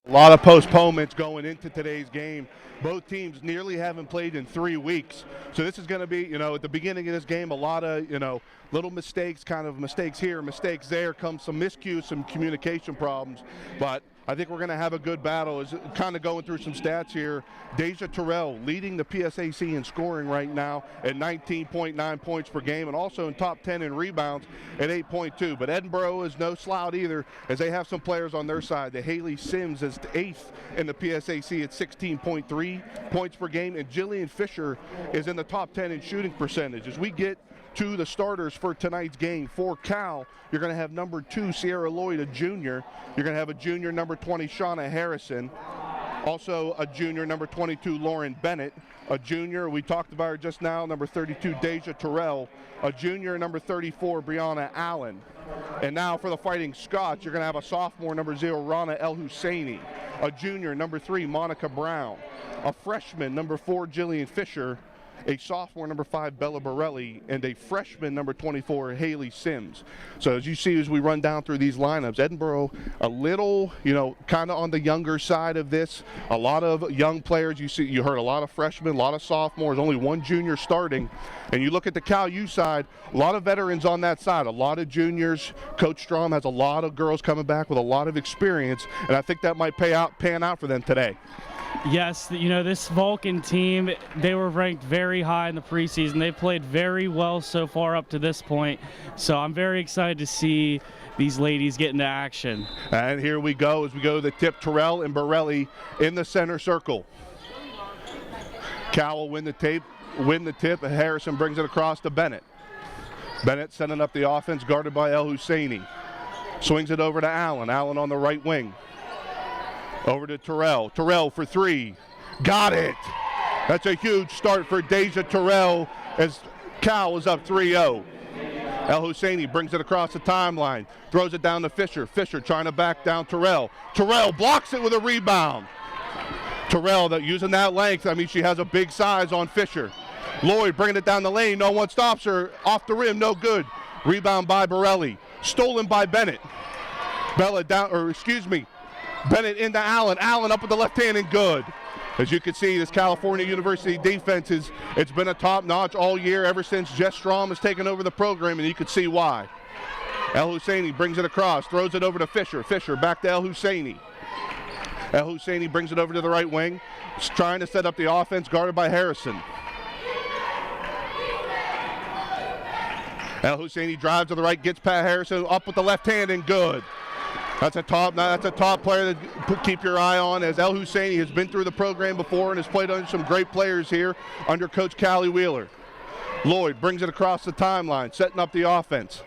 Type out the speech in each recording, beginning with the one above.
A lot of postponements going into today's game. Both teams nearly haven't played in 3 weeks. So this is going to be, at the beginning of this game, a lot of, little mistakes, kind of mistakes here, mistakes there, comes some miscues, some communication problems. But I think we're going to have a good battle. Is kind of going through some stats here. Deja Terrell leading the Psac in scoring right now at 19.9 points per game, and also in top 10 in rebounds at 8.2. But Edinboro is no slouch either, as they have some players on their side. The Hallie Sims is 8th in the Psac at 16.3 points per game, and Jillian Fisher is in the top 10 in shooting percentage. As we get to the starters for tonight's game, for Cal, you're going to have number 2, Sierra Lloyd, a junior. You're going to have a junior, number 20, Shauna Harrison. Also a junior, number 22, Lauren Bennett. A junior, we talked about her just now, number 32, Deja Terrell. A junior, number 34, Brianna Allen. And now for the Fighting Scots, you're going to have a sophomore, number 0, Rana El Husseini. A junior, number 3, Monica Brown. A freshman, number 4, Jillian Fisher. A sophomore, number 5, Bella Borelli, and a freshman, number 24, Hallie Sims. So as you see, as we run down through these lineups, Edinboro a little, kind of on the younger side of this. A lot of young players. You heard a lot of freshmen, a lot of sophomores, only one junior starting. And you look at the Cal U side, a lot of veterans on that side, a lot of juniors. Coach Strom has a lot of girls coming back with a lot of experience, and I think that might pan out for them today. Yes, this Vulcan team, they were ranked very high in the preseason. They've played very well so far up to this point. So I'm very excited to see these ladies get into action. And here we go as we go to the tip. Terrell and Borelli in the center circle. Cal will win the tip, and Harrison brings it across to Bennett. Bennett sending up the offense, guarded by El Husseini. Swings it over to Allen. Allen on the right wing. Over to Terrell. Terrell for 3. Got it. That's a huge start for Deja Terrell as Cal is up 3-0. El Husseini brings it across the timeline. Throws it down to Fisher. Fisher trying to back down Terrell. Terrell blocks it with a rebound. Terrell using that length. She has a big size on Fisher. Lloyd bringing it down the lane. No one stops her. Off the rim. No good. Rebound by Borelli. Stolen by Bennett. Bennett into Allen. Allen up with the left hand and good. As you can see, this California University defense it's been a top notch all year ever since Jess Strom has taken over the program, and you can see why. El Husseini brings it across, throws it over to Fisher. Fisher back to El Husseini. El Husseini brings it over to the right wing. He's trying to set up the offense, guarded by Harrison. El Husseini drives to the right, gets past Harrison, up with the left hand and good. That's a top player to keep your eye on, as El Husseini has been through the program before and has played under some great players here under Coach Callie Wheeler. Lloyd brings it across the timeline, setting up the offense.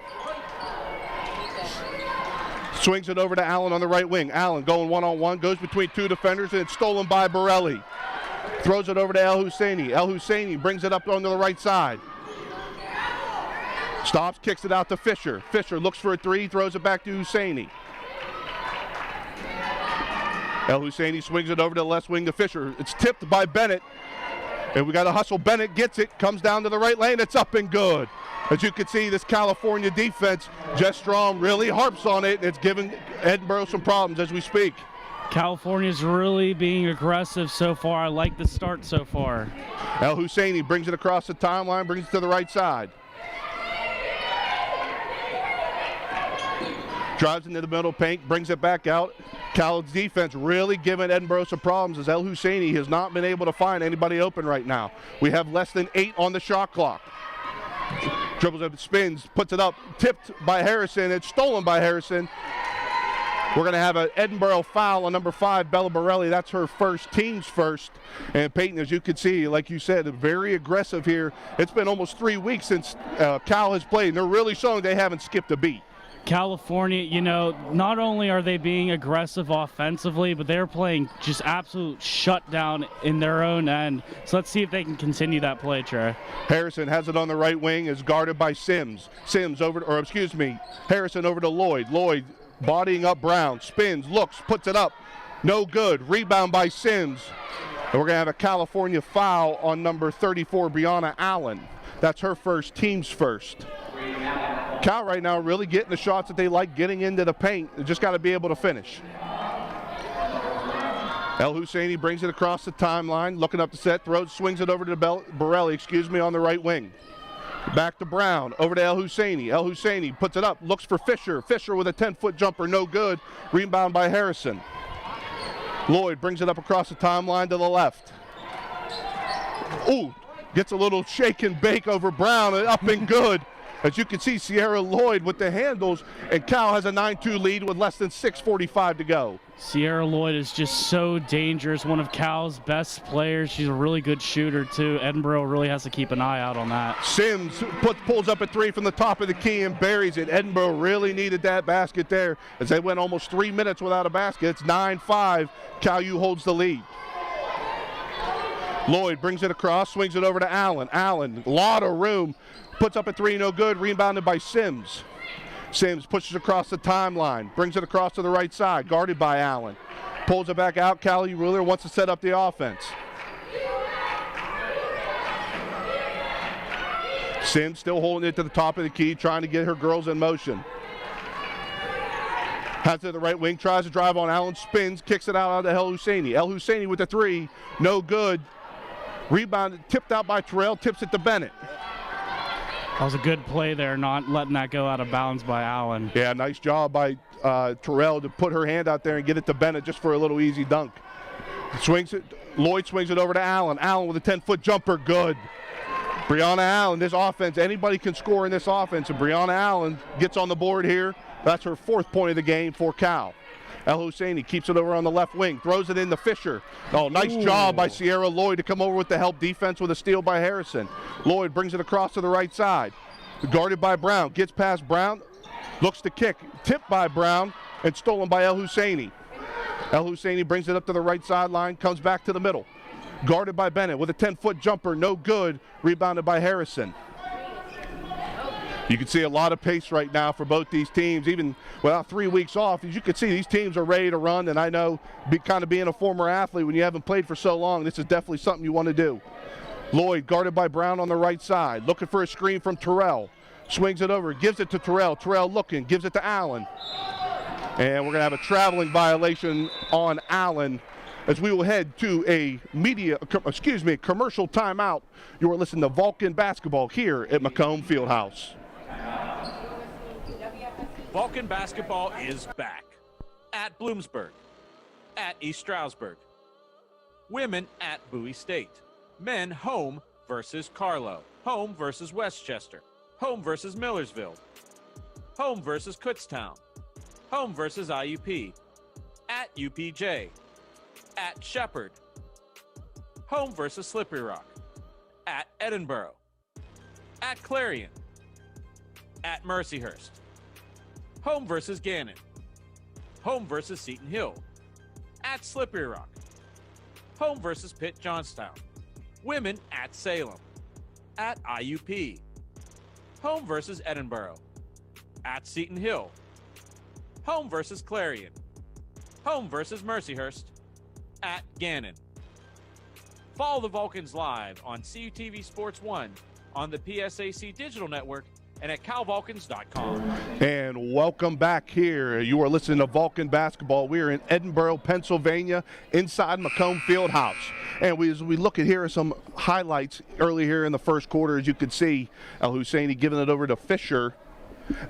Swings it over to Allen on the right wing. Allen going one-on-one, goes between 2 defenders, and it's stolen by Borelli. Throws it over to El Husseini. El Husseini brings it up onto the right side. Stops, kicks it out to Fisher. Fisher looks for a 3, throws it back to Husseini. El Husseini swings it over to the left wing to Fisher. It's tipped by Bennett. And we got to hustle. Bennett gets it, comes down to the right lane. It's up and good. As you can see, this California defense, Jess Strom really harps on it. And it's giving Edinboro some problems as we speak. California's really being aggressive so far. I like the start so far. El Husseini brings it across the timeline, brings it to the right side. Drives into the middle paint, brings it back out. Cal's defense really giving Edinboro some problems, as El Husseini has not been able to find anybody open right now. We have less than 8 on the shot clock. Dribbles up, spins, puts it up, tipped by Harrison. It's stolen by Harrison. We're going to have an Edinboro foul on number 5, Bella Borelli. That's her first, team's first. And Peyton, as you can see, like you said, very aggressive here. It's been almost 3 weeks since Cal has played, and they're really showing they haven't skipped a beat. California, not only are they being aggressive offensively, but they're playing just absolute shutdown in their own end. So let's see if they can continue that play, Trey. Harrison has it on the right wing, is guarded by Sims. Harrison over to Lloyd. Lloyd bodying up Brown, spins, looks, puts it up. No good. Rebound by Sims. And we're going to have a California foul on number 34, Brianna Allen. That's her first, team's first. Cal right now really getting the shots that they like, getting into the paint. They just got to be able to finish. El Husseini brings it across the timeline, looking up the set, swings it over to Borelli, on the right wing. Back to Brown, over to El Husseini. El Husseini puts it up, looks for Fisher. Fisher with a 10-foot jumper, no good. Rebound by Harrison. Lloyd brings it up across the timeline to the left. Ooh, gets a little shake and bake over Brown, and up and good. As you can see, Sierra Lloyd with the handles, and Cal has a 9-2 lead with less than 6:45 to go. Sierra Lloyd is just so dangerous, one of Cal's best players. She's a really good shooter, too. Edinboro really has to keep an eye out on that. Sims pulls up a three from the top of the key and buries it. Edinboro really needed that basket there as they went almost 3 minutes without a basket. It's 9-5. Cal U holds the lead. Lloyd brings it across, swings it over to Allen. Allen, a lot of room. Puts up a three, no good, rebounded by Sims. Sims pushes across the timeline, brings it across to the right side, guarded by Allen. Pulls it back out, Callie Ruler wants to set up the offense. Sims still holding it to the top of the key, trying to get her girls in motion. Has it to the right wing, tries to drive on Allen, spins, kicks it out to El Husseini. El Husseini with the three, no good. Rebound, tipped out by Terrell, tips it to Bennett. That was a good play there, not letting that go out of bounds by Allen. Yeah, nice job by Terrell to put her hand out there and get it to Bennett just for a little easy dunk. Lloyd swings it over to Allen. Allen with a 10-foot jumper, good. Brianna Allen, this offense, anybody can score in this offense, and Brianna Allen gets on the board here. That's her 4th point of the game for Cal. El Husseini keeps it over on the left wing, throws it into Fisher. Oh, nice job by Sierra Lloyd to come over with the help defense with a steal by Harrison. Lloyd brings it across to the right side. Guarded by Brown, gets past Brown, looks to kick, tipped by Brown, and stolen by El Husseini. El Husseini brings it up to the right sideline, comes back to the middle. Guarded by Bennett with a 10-foot jumper, no good, rebounded by Harrison. You can see a lot of pace right now for both these teams, even without 3 weeks off. As you can see, these teams are ready to run, and I know kind of being a former athlete, when you haven't played for so long, this is definitely something you want to do. Lloyd guarded by Brown on the right side, looking for a screen from Terrell. Swings it over, gives it to Terrell. Terrell looking, gives it to Allen. And we're going to have a traveling violation on Allen as we will head to a commercial timeout. You are listening to Vulcan Basketball here at Macomb Fieldhouse. Vulcan basketball is back at Bloomsburg, at East Stroudsburg, women at Bowie State, men home versus Carlow, home versus Westchester, home versus Millersville, home versus Kutztown, home versus IUP, at UPJ, at Shepherd, home versus Slippery Rock, at Edinboro, at Clarion, at Mercyhurst, home versus Gannon, home versus Seton Hill, at Slippery Rock, home versus Pitt Johnstown, women at Salem, at IUP, home versus Edinboro, at Seton Hill, home versus Clarion, home versus Mercyhurst, at Gannon. Follow the Vulcans live on CUTV Sports 1, on the PSAC Digital Network, and at calvulcans.com. And welcome back here. You are listening to Vulcan Basketball. We are in Edinboro, Pennsylvania, inside Macomb Fieldhouse. And as we look at here are some highlights early here in the first quarter. As you can see, El Husseini giving it over to Fisher.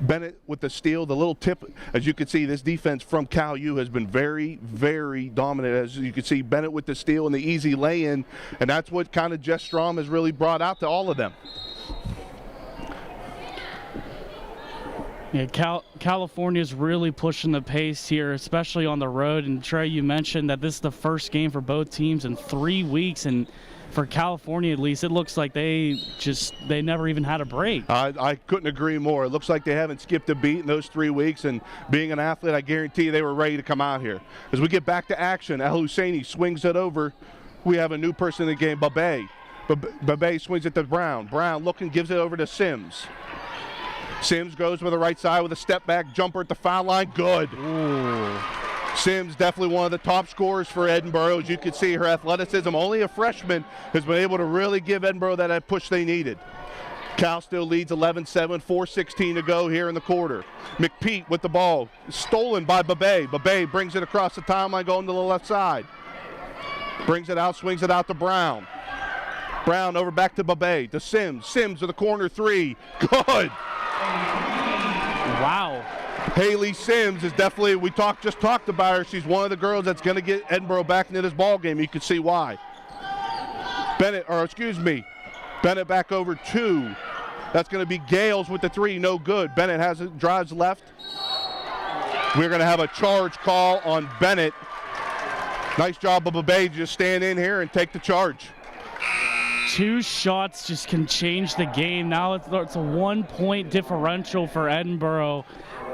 Bennett with the steal, the little tip. As you can see, this defense from Cal U has been very, very dominant. As you can see, Bennett with the steal and the easy lay-in, and that's what kind of Jess Strom has really brought out to all of them. Yeah, California's really pushing the pace here, especially on the road. And Trey, you mentioned that this is the first game for both teams in 3 weeks, and for California at least, it looks like they never even had a break. I couldn't agree more. It looks like they haven't skipped a beat in those 3 weeks, and being an athlete, I guarantee you they were ready to come out here. As we get back to action, El Husseini swings it over. We have a new person in the game, Babe. Babe swings it to Brown. Brown looking, gives it over to Sims. Sims goes to the right side with a step-back jumper at the foul line. Good. Ooh. Sims definitely one of the top scorers for Edinboro. As you can see, her athleticism, only a freshman, has been able to really give Edinboro that push they needed. Cal still leads 11-7, 4:16 to go here in the quarter. McPeak with the ball, stolen by Babe. Babe brings it across the timeline, going to the left side. Brings it out, swings it out to Brown. Brown over back to Babe, to Sims. Sims to the corner three. Good. Wow. Hallie Sims is definitely, just talked about her. She's one of the girls that's going to get Edinboro back into this ball game. You can see why. Bennett back over 2. That's going to be Gales with the 3, no good. Bennett has it, drives left. We're going to have a charge call on Bennett. Nice job of Babe to just stand in here and take the charge. 2 shots just can change the game. Now it's a 1-point differential for Edinboro.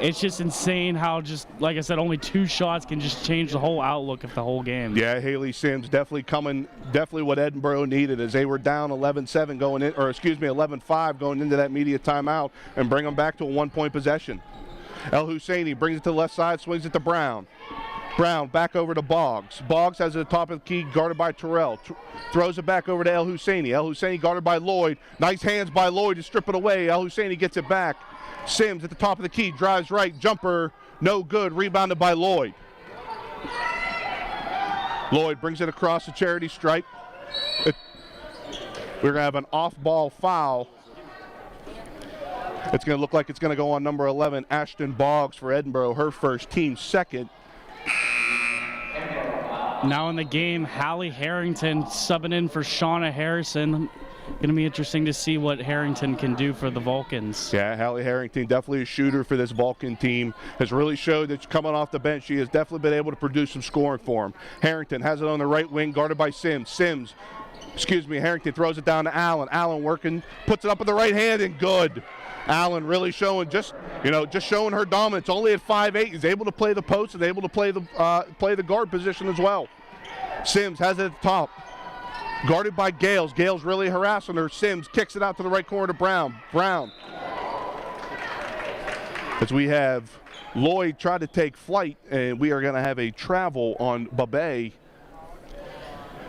It's just insane how, just like I said, only 2 shots can just change the whole outlook of the whole game. Yeah, Hallie Sims definitely what Edinboro needed, as they were down 11-7 going in, 11-5 going into that immediate timeout, and bring them back to a 1-point possession. El Husseini brings it to the left side, swings it to Brown. Brown back over to Boggs. Boggs has it at the top of the key, guarded by Terrell. Throws it back over to El Husseini. El Husseini guarded by Lloyd. Nice hands by Lloyd to strip it away. El Husseini gets it back. Sims at the top of the key, drives right, jumper, no good, rebounded by Lloyd. Lloyd brings it across the charity stripe. We're going to have an off-ball foul. It's going to look like it's going to go on number 11, Ashton Boggs for Edinboro, her first, team second. Now in the game, Hallie Harrington subbing in for Shauna Harrison. Going to be interesting to see what Harrington can do for the Vulcans. Yeah, Hallie Harrington, definitely a shooter for this Vulcan team. Has really showed that coming off the bench, she has definitely been able to produce some scoring for him. Harrington has it on the right wing, guarded by Sims. Harrington throws it down to Allen. Allen working, puts it up with the right hand, and good. Allen really showing just showing her dominance. Only at 5'8", is able to play the post and able to play the guard position as well. Sims has it at the top. Guarded by Gales. Gales really harassing her. Sims kicks it out to the right corner to Brown. Brown. As we have Lloyd try to take flight, and we are going to have a travel on Babe.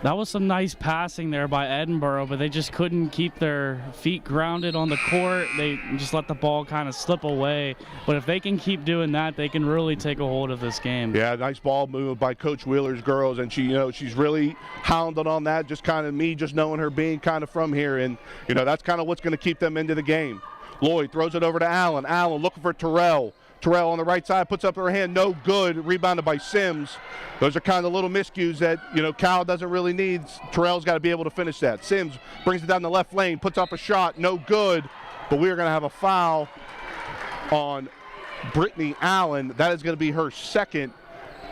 That was some nice passing there by Edinboro, but they just couldn't keep their feet grounded on the court. They just let the ball kind of slip away. But if they can keep doing that, they can really take a hold of this game. Yeah, nice ball movement by Coach Wheeler's girls, and she's really hounded on that. Just kind of me just knowing her being kind of from here, and that's kind of what's going to keep them into the game. Lloyd throws it over to Allen. Allen looking for Terrell. Terrell on the right side puts up her hand, no good, rebounded by Sims. Those are kind of little miscues that, Cal doesn't really need. Terrell's got to be able to finish that. Sims brings it down the left lane, puts up a shot, no good, but we are going to have a foul on Brittany Allen. That is going to be her second,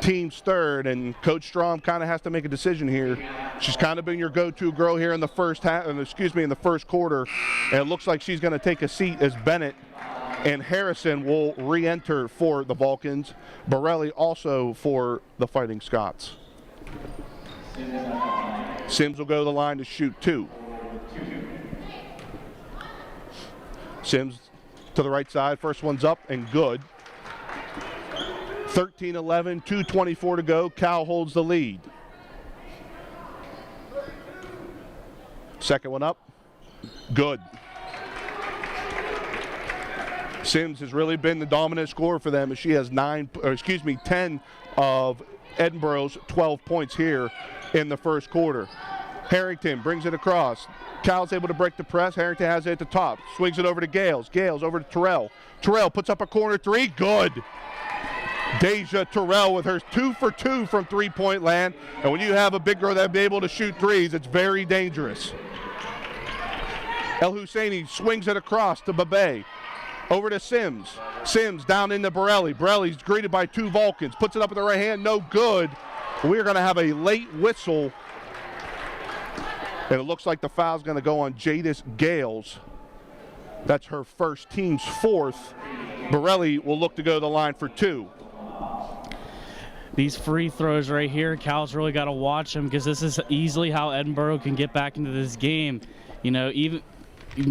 team's third, and Coach Strom kind of has to make a decision here. She's kind of been your go-to girl here in the first quarter, and it looks like she's going to take a seat as Bennett and Harrison will re-enter for the Vulcans. Borelli also for the Fighting Scots. Sims will go to the line to shoot 2. Sims to the right side. First one's up and good. 13-11, 2:24 to go. Cal holds the lead. Second one up. Good. Sims has really been the dominant scorer for them, as she has 10 of Edinboro's 12 points here in the first quarter. Harrington brings it across. Cal's able to break the press. Harrington has it at the top. Swings it over to Gales. Gales over to Terrell. Terrell puts up a corner 3. Good. Deja Terrell with her 2 for 2 from three-point land. And when you have a big girl that'll be able to shoot threes, it's very dangerous. El Husseini swings it across to Babe. Over to Sims. Sims down into Borelli. Borelli's greeted by 2 Vulcans. Puts it up with the right hand. No good. We're going to have a late whistle. And it looks like the foul's going to go on Jadis Gales. That's her first, team's 4th. Borelli will look to go to the line for 2. These free throws right here, Cal's really got to watch them, because this is easily how Edinboro can get back into this game. Even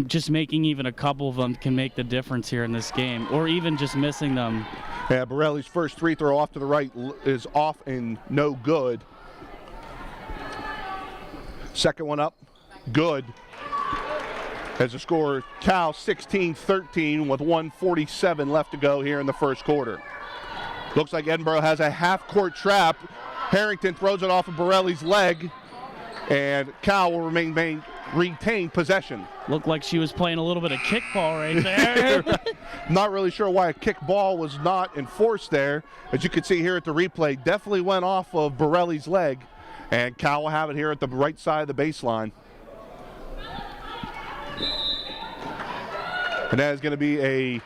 just making even a couple of them can make the difference here in this game, or even just missing them. Yeah, Borelli's first free throw off to the right is off and no good. Second one up, good. As a score, Cal 16-13 with 1:47 left to go here in the first quarter. Looks like Edinboro has a half-court trap. Harrington throws it off of Borelli's leg. and Cal will retain possession. Looked like she was playing a little bit of kickball right there. Not really sure why a kickball was not enforced there. As you can see here at the replay, definitely went off of Borelli's leg, and Cal will have it here at the right side of the baseline. And that is going to be a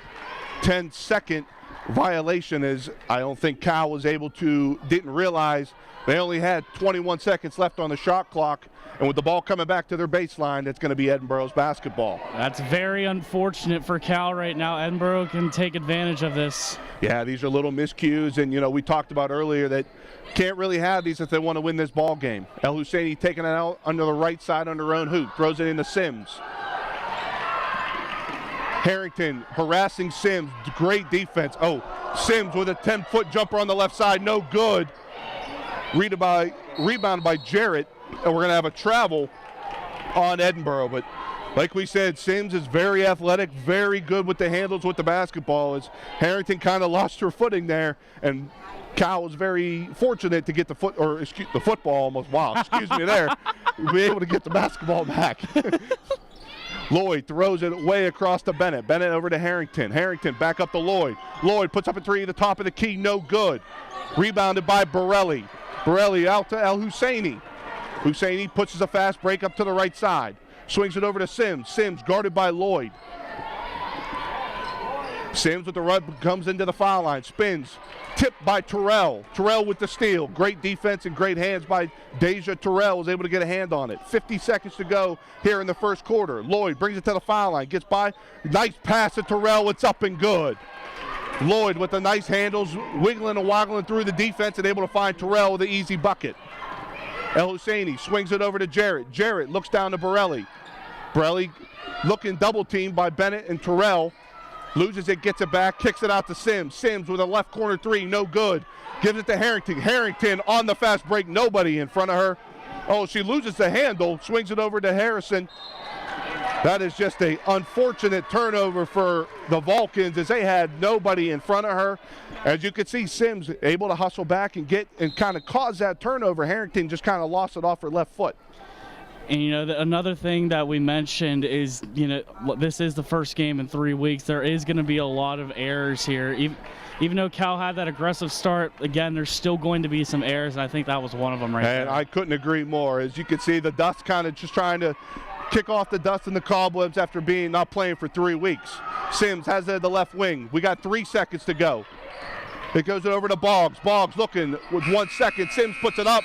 10-second violation, as I don't think Cal was didn't realize they only had 21 seconds left on the shot clock, and with the ball coming back to their baseline, it's going to be Edinboro's basketball. That's very unfortunate for Cal right now. Edinboro can take advantage of this. Yeah, these are little miscues, and we talked about earlier that can't really have these if they want to win this ball game. El Husseini taking it out under the right side under her own hoop, throws it into Sims. Harrington harassing Sims, great defense. Oh, Sims with a 10-foot jumper on the left side, no good. Rebounded by Jarrett, and we're going to have a travel on Edinboro. But like we said, Sims is very athletic, very good with the handles with the basketball. As Harrington kind of lost her footing there, and Cal was very fortunate to get the football almost. Wow, excuse me there. Be able to get the basketball back. Lloyd throws it way across to Bennett. Bennett over to Harrington. Harrington back up to Lloyd. Lloyd puts up a three at the top of the key, no good. Rebounded by Borelli. Borelli out to El Husseini. Husseini pushes a fast break up to the right side. Swings it over to Sims. Sims guarded by Lloyd. Sims with the run comes into the foul line. Spins. Tipped by Terrell. Terrell with the steal. Great defense and great hands by Deja Terrell. Was able to get a hand on it. 50 seconds to go here in the first quarter. Lloyd brings it to the foul line. Gets by. Nice pass to Terrell. It's up and good. Lloyd with the nice handles, wiggling and waggling through the defense and able to find Terrell with an easy bucket. El Husseini swings it over to Jarrett. Jarrett looks down to Borelli. Borelli looking double teamed by Bennett and Terrell. Loses it, gets it back, kicks it out to Sims. Sims with a left corner three, no good. Gives it to Harrington. Harrington on the fast break, nobody in front of her. Oh, she loses the handle, swings it over to Harrison. That is just an unfortunate turnover for the Vulcans, as they had nobody in front of her. As you can see, Sims able to hustle back and kind of cause that turnover. Harrington just kind of lost it off her left foot. And, another thing that we mentioned is, this is the first game in 3 weeks. There is going to be a lot of errors here. Even though Cal had that aggressive start, again, there's still going to be some errors, and I think that was one of them right there. And I couldn't agree more. As you can see, the dust kind of just trying to kick off the dust and the cobwebs after not playing for 3 weeks. Sims has it at the left wing. We got 3 seconds to go. It goes over to Boggs. Boggs looking with 1 second. Sims puts it up.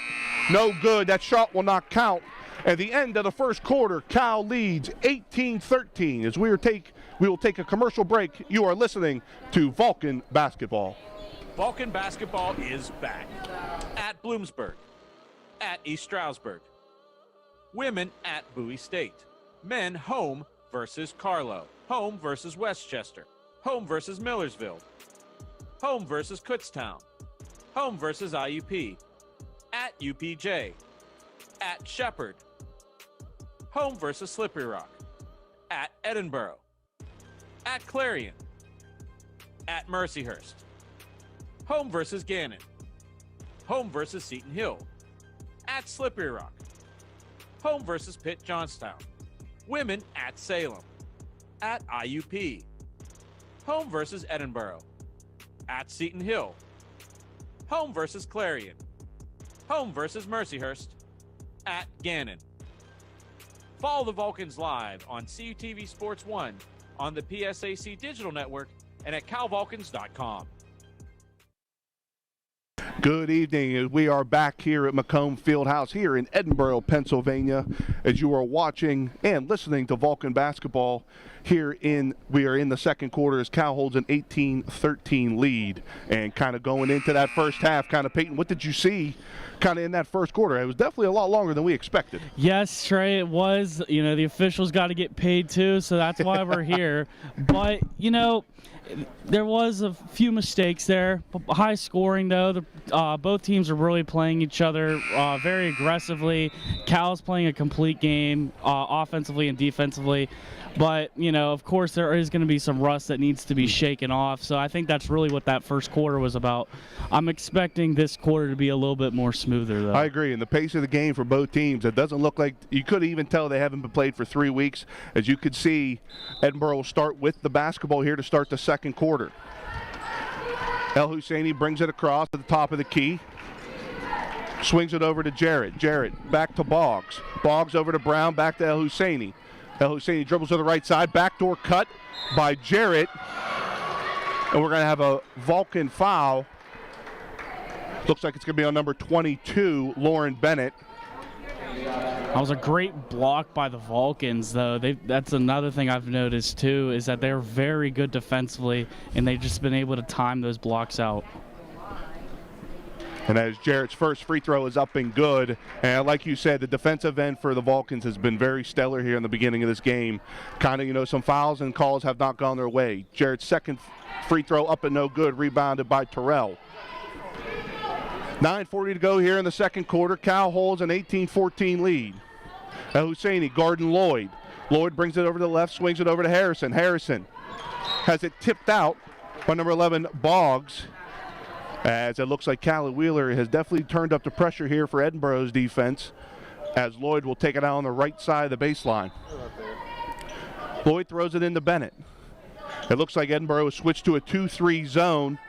No good. That shot will not count. At the end of the first quarter, Cal leads 18-13. As we will take a commercial break. You are listening to Vulcan Basketball. Vulcan Basketball is back. At Bloomsburg. At East Stroudsburg. Women at Bowie State. Men home versus Carlow. Home versus Westchester. Home versus Millersville. Home versus Kutztown. Home versus IUP. At UPJ. At Shepherd. Home versus Slippery Rock. At Edinboro. At Clarion. At Mercyhurst. Home versus Gannon. Home versus Seton Hill. At Slippery Rock. Home versus Pitt Johnstown. Women at Salem. At IUP. Home versus Edinboro. At Seton Hill. Home versus Clarion. Home versus Mercyhurst. At Gannon. Follow the Vulcans live on CUTV Sports 1, on the PSAC Digital Network, and at calvulcans.com. Good evening. We are back here at Macomb Fieldhouse here in Edinboro, Pennsylvania, as you are watching and listening to Vulcan Basketball. We are in the second quarter as Cal holds an 18-13 lead, and kind of going into that first half, Peyton, what did you see kind of in that first quarter? It was definitely a lot longer than we expected. Yes, Trey, it was. The officials got to get paid too, so that's why we're here. But, there was a few mistakes there. High scoring, though. both teams are really playing each other very aggressively. Cal's playing a complete game offensively and defensively. But, of course, there is going to be some rust that needs to be shaken off. So I think that's really what that first quarter was about. I'm expecting this quarter to be a little bit more smoother, though. I agree. And the pace of the game for both teams, it doesn't look like – you could even tell they haven't been played for 3 weeks. As you could see, Edinboro will start with the basketball here to start the second quarter. El Husseini brings it across to the top of the key. Swings it over to Jarrett. Jarrett back to Boggs. Boggs over to Brown, back to El Husseini. El Husseini dribbles to the right side. Backdoor cut by Jarrett. And we're going to have a Vulcan foul. Looks like it's going to be on number 22, Lauren Bennett. That was a great block by the Vulcans, though. That's another thing I've noticed, too, is that they're very good defensively, and they've just been able to time those blocks out. And as Jarrett's first free throw is up and good. And like you said, the defensive end for the Vulcans has been very stellar here in the beginning of this game. Kind of, some fouls and calls have not gone their way. Jarrett's second free throw up and no good, rebounded by Terrell. 9:40 to go here in the second quarter. Cal holds an 18-14 lead. El Husseini guarding Lloyd. Lloyd brings it over to the left, swings it over to Harrison. Harrison has it tipped out by number 11, Boggs. As it looks like Callie Wheeler has definitely turned up the pressure here for Edinboro's defense, as Lloyd will take it out on the right side of the baseline. Lloyd throws it into Bennett. It looks like Edinboro has switched to a 2-3 zone.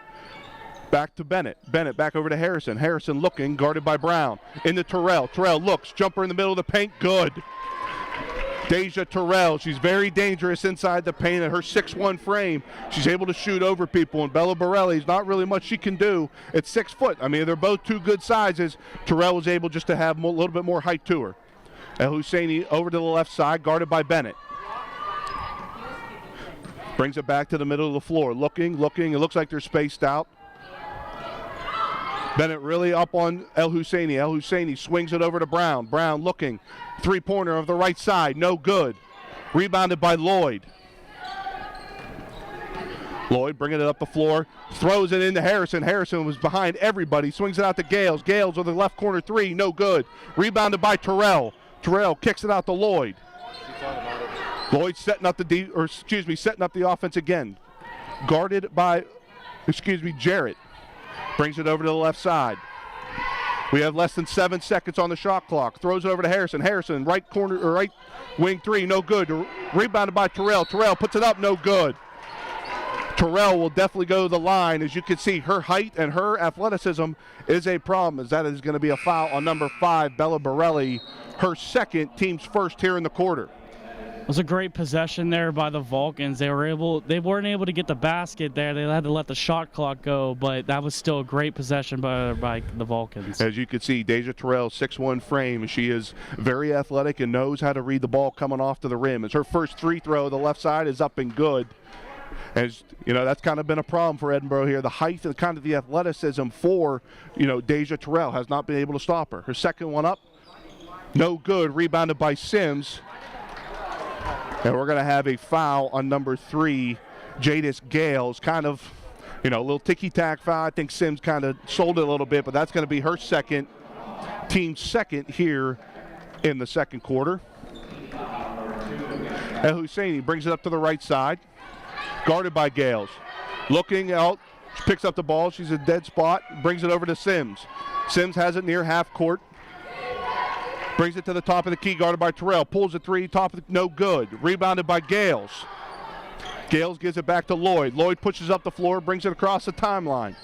Back to Bennett. Bennett back over to Harrison. Harrison looking, guarded by Brown. Into Terrell. Terrell looks, jumper in the middle of the paint, good. Deja Terrell, she's very dangerous inside the paint at her 6'1" frame. She's able to shoot over people, and Bella Borelli's not really much she can do at 6 foot. I mean, they're both two good sizes. Terrell was able just to have a little bit more height to her. El Husseini over to the left side, guarded by Bennett. Brings it back to the middle of the floor. Looking. It looks like they're spaced out. Bennett really up on El Husseini. El Husseini swings it over to Brown. Brown looking. Three-pointer of the right side. No good. Rebounded by Lloyd. Lloyd bringing it up the floor. Throws it into Harrison. Harrison was behind everybody. Swings it out to Gales. Gales with the left corner three. No good. Rebounded by Terrell. Terrell kicks it out to Lloyd. Lloyd setting up the offense again. Guarded by, Jarrett. Brings it over to the left side. We have less than 7 seconds on the shot clock. Throws it over to Harrison. Harrison, right corner or right wing three, no good. Rebounded by Terrell. Terrell puts it up, no good. Terrell will definitely go to the line. As you can see, her height and her athleticism is a problem, as that is going to be a foul on number 5, Bella Borelli, her second, team's first here in the quarter. It was a great possession there by the Vulcans. They weren't able to get the basket there. They had to let the shot clock go, but that was still a great possession by the Vulcans. As you can see, Deja Terrell, 6'1" frame. She is very athletic and knows how to read the ball coming off to the rim. As her first free throw, the left side is up and good. As that's kind of been a problem for Edinboro here. The height and kind of the athleticism for Deja Terrell has not been able to stop her. Her second one up, no good. Rebounded by Sims. And we're going to have a foul on number 3, Jadis Gales. Kind of, a little ticky-tack foul. I think Sims kind of sold it a little bit, but that's going to be her second, team's second here in the second quarter. El Husseini brings it up to the right side, guarded by Gales. Looking out, she picks up the ball. She's a dead spot, brings it over to Sims. Sims has it near half court. Brings it to the top of the key, guarded by Terrell. Pulls a three, no good. Rebounded by Gales. Gales gives it back to Lloyd. Lloyd pushes up the floor, brings it across the timeline.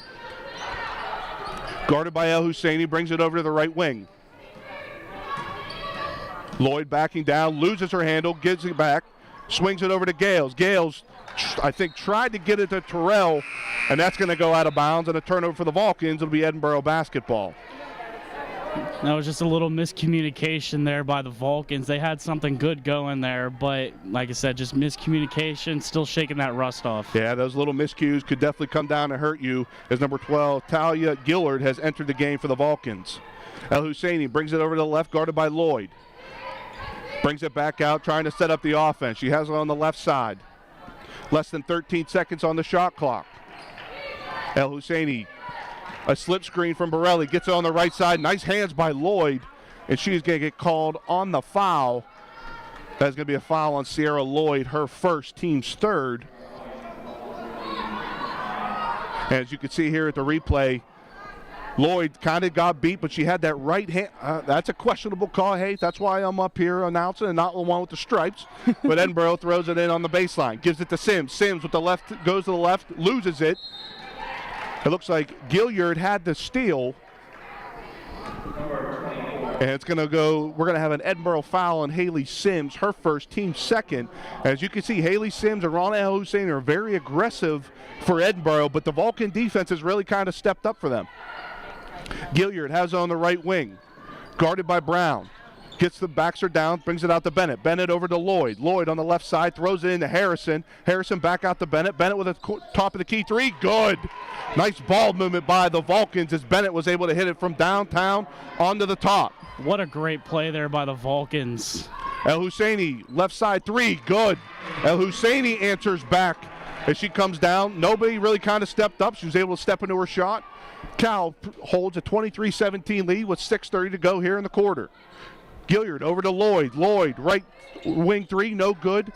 Guarded by El Husseini, brings it over to the right wing. Lloyd backing down, loses her handle, gives it back, swings it over to Gales. Gales, I think, tried to get it to Terrell, and that's going to go out of bounds, and a turnover for the Vulcans. It'll be Edinboro basketball. That was just a little miscommunication there by the Vulcans. They had something good going there, but like I said, just miscommunication, still shaking that rust off. Yeah, those little miscues could definitely come down and hurt you, as number 12, Talia Gillard, has entered the game for the Vulcans. El Husseini brings it over to the left, guarded by Lloyd. Brings it back out, trying to set up the offense. She has it on the left side. Less than 13 seconds on the shot clock. El Husseini A slip screen from Borelli. Gets it on the right side. Nice hands by Lloyd. And she's going to get called on the foul. That's going to be a foul on Sierra Lloyd, her first, team's third. And as you can see here at the replay, Lloyd kind of got beat, but she had that right hand. That's a questionable call, Hayes. That's why I'm up here announcing and not the one with the stripes. But Edinboro throws it in on the baseline. Gives it to Sims. Sims with the left, goes to the left, loses it. It looks like Gilliard had the steal. And it's going to go, we're going to have an Edinboro foul on Hallie Sims, her first, team second. As you can see, Hallie Sims and Rana El Hussein are very aggressive for Edinboro, but the Vulcan defense has really kind of stepped up for them. Gilliard has it on the right wing, guarded by Brown. Gets the backs her down, brings it out to Bennett. Bennett over to Lloyd. Lloyd on the left side, throws it into Harrison. Harrison back out to Bennett. Bennett with a top of the key three, good. Nice ball movement by the Vulcans as Bennett was able to hit it from downtown onto the top. What a great play there by the Vulcans. El Husseini, left side three, good. El Husseini answers back as she comes down. Nobody really kind of stepped up. She was able to step into her shot. Cal holds a 23-17 lead with 6:30 to go here in the quarter. Gilliard over to Lloyd. Lloyd, right wing three, no good.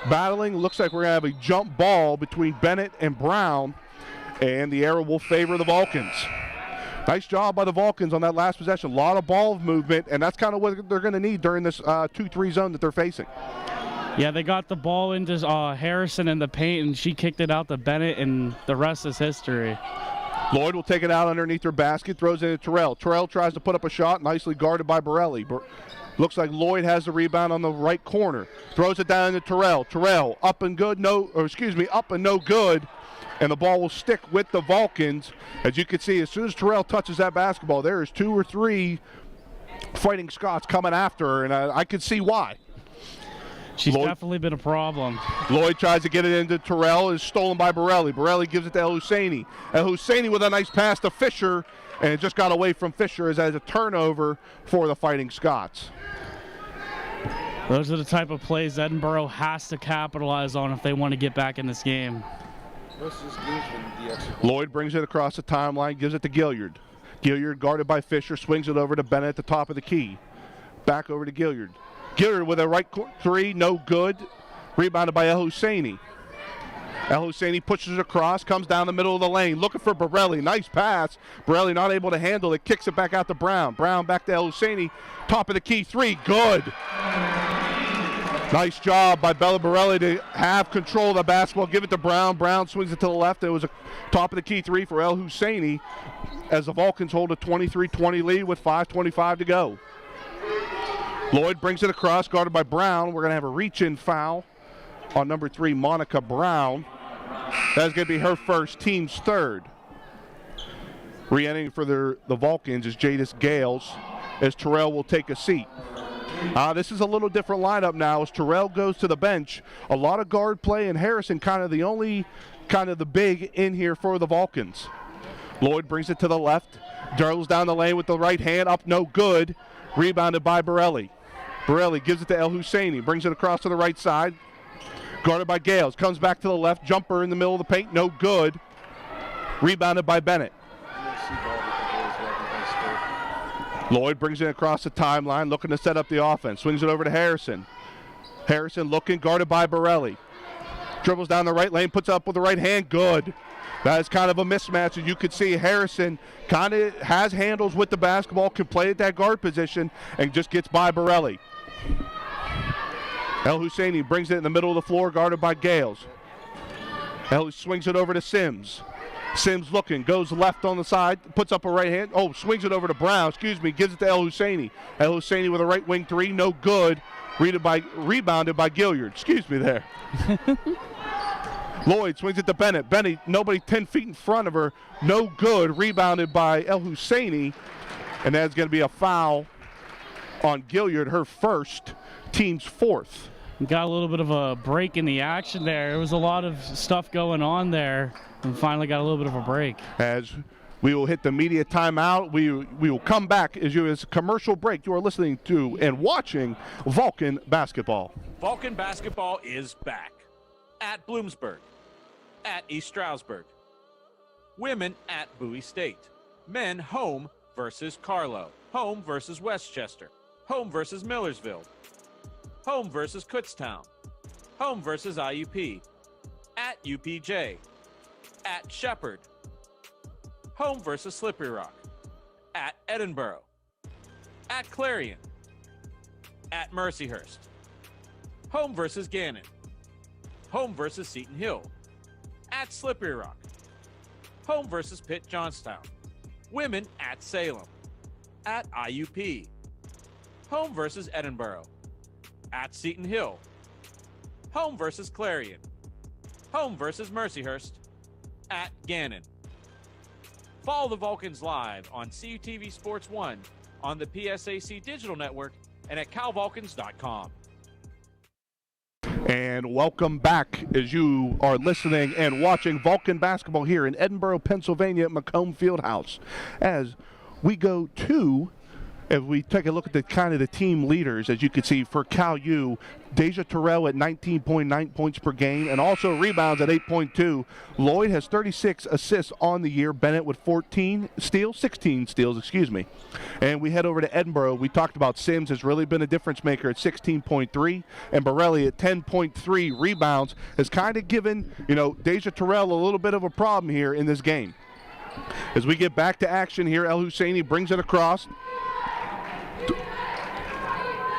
Battling, looks like we're going to have a jump ball between Bennett and Brown, and the arrow will favor the Vulcans. Nice job by the Vulcans on that last possession. A lot of ball movement, and that's kind of what they're going to need during this 2-3 zone that they're facing. Yeah, they got the ball into Harrison in the paint, and she kicked it out to Bennett, and the rest is history. Lloyd will take it out underneath her basket, throws it into Terrell. Terrell tries to put up a shot, nicely guarded by Borelli. Looks like Lloyd has the rebound on the right corner. Throws it down to Terrell. Terrell up and good, up and no good. And the ball will stick with the Vulcans. As you can see, as soon as Terrell touches that basketball, there is 2 or 3 Fighting Scots coming after her, and I can see why. She's definitely been a problem. Lloyd tries to get it into Terrell, is stolen by Borelli. Borelli gives it to El Husseini. El Husseini with a nice pass to Fisher, and it just got away from Fisher as a turnover for the Fighting Scots. Those are the type of plays Edinboro has to capitalize on if they want to get back in this game. Lloyd brings it across the timeline, gives it to Gilliard. Gilliard guarded by Fisher, swings it over to Bennett at the top of the key. Back over to Gilliard. Gilliard with a right three, no good. Rebounded by El Husseini. El Husseini pushes across, comes down the middle of the lane, looking for Borelli. Nice pass. Borelli not able to handle it, kicks it back out to Brown. Brown back to El Husseini. Top of the key three, good. Nice job by Bella Borelli to have control of the basketball, give it to Brown. Brown swings it to the left. It was a top of the key three for El Husseini as the Vulcans hold a 23-20 lead with 5:25 to go. Lloyd brings it across, guarded by Brown. We're going to have a reach-in foul on number 3, Monica Brown. That's going to be her first, team's third. Re-entering for the Vulcans is Jadis Gales, as Terrell will take a seat. This is a little different lineup now as Terrell goes to the bench. A lot of guard play, and Harrison kind of the big in here for the Vulcans. Lloyd brings it to the left. Drills down the lane with the right hand, up no good. Rebounded by Borelli. Borelli gives it to El Husseini, brings it across to the right side. Guarded by Gales, comes back to the left, jumper in the middle of the paint, no good. Rebounded by Bennett. Lloyd brings it across the timeline, looking to set up the offense. Swings it over to Harrison. Harrison looking, guarded by Borelli. Dribbles down the right lane, puts up with the right hand, good. That is kind of a mismatch, and you could see Harrison kind of has handles with the basketball, can play at that guard position, and just gets by Borelli. El Husseini brings it in the middle of the floor, guarded by Gales. Swings it over to Sims. Sims looking, goes left on the side, puts up a right hand. Swings it over to Brown, gives it to El Husseini. El Husseini with a right wing three, no good. Rebounded by Gilliard. There. Lloyd swings it to Bennett. Bennett, nobody 10 feet in front of her, no good. Rebounded by El Husseini, and that's going to be a foul on Gilliard, her first, team's fourth. Got a little bit of a break in the action there. There was a lot of stuff going on there, and finally got a little bit of a break. As we will hit the media timeout, we will come back as a commercial break. You are listening to and watching Vulcan basketball. Vulcan basketball is back at Bloomsburg, at East Stroudsburg, women at Bowie State, Men home versus Carlo. Home versus Westchester. Home versus Millersville. Home versus Kutztown. Home versus IUP. At UPJ. At Shepherd. Home versus Slippery Rock. At Edinboro. At Clarion. At Mercyhurst. Home versus Gannon. Home versus Seton Hill. At Slippery Rock. Home versus Pitt Johnstown. Women at Salem. At IUP. Home versus Edinboro. At Seton Hill. Home versus Clarion. Home versus Mercyhurst. At Gannon. Follow the Vulcans live on CUTV Sports 1, on the PSAC Digital Network, and at calvulcans.com. And welcome back as you are listening and watching Vulcan basketball here in Edinboro, Pennsylvania at Macomb Fieldhouse. As we go to, if we take a look at the kind of the team leaders, as you can see for Cal U, Deja Terrell at 19.9 points per game and also rebounds at 8.2. Lloyd has 36 assists on the year. Bennett with 16 steals, excuse me. And we head over to Edinboro. We talked about Sims has really been a difference maker at 16.3, and Borelli at 10.3 rebounds has kind of given, Deja Terrell a little bit of a problem here in this game. As we get back to action here, El Husseini brings it across.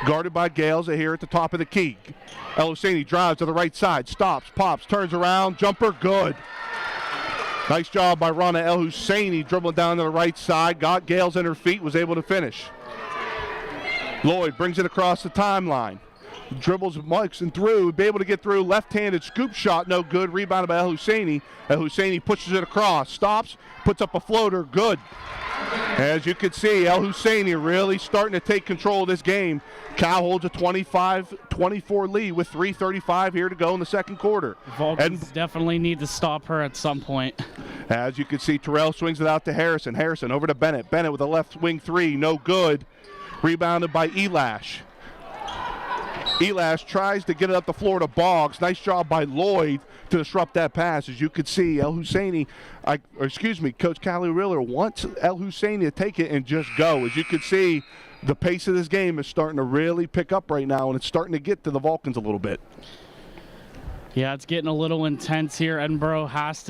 Guarded by Gales here at the top of the key. El Husseini drives to the right side, stops, pops, turns around, jumper, good. Nice job by Rana El Husseini, dribbling down to the right side, got Gales in her feet, was able to finish. Lloyd brings it across the timeline. Dribbles Mike's and through, be able to get through, left-handed scoop shot, no good, rebounded by El Husseini. El Husseini pushes it across, stops, puts up a floater, good. As you can see, El Husseini really starting to take control of this game. Cal holds a 25-24 lead with 3:35 here to go in the second quarter. Vulcans definitely need to stop her at some point. As you can see, Terrell swings it out to Harrison. Harrison over to Bennett. Bennett with a left wing three, no good. Rebounded by Elash. Elash tries to get it up the floor to Boggs. Nice job by Lloyd to disrupt that pass. As you could see, El Husseini, Coach Callie Riller wants El Husseini to take it and just go. As you could see, the pace of this game is starting to really pick up right now, and it's starting to get to the Vulcans a little bit. Yeah, it's getting a little intense here. Edinboro has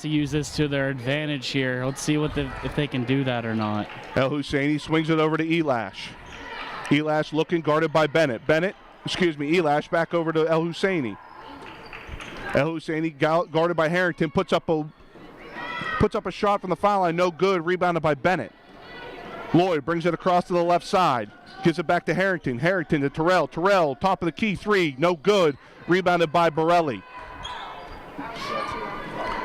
to use this to their advantage here. Let's see if they can do that or not. El Husseini swings it over to Elash. Elash looking, guarded by Bennett. Elash back over to El Husseini. El Husseini guarded by Harrington, puts up a shot from the foul line, no good, rebounded by Bennett. Lloyd brings it across to the left side, gives it back to Harrington. Harrington to Terrell. Terrell, top of the key, three, no good, rebounded by Borelli.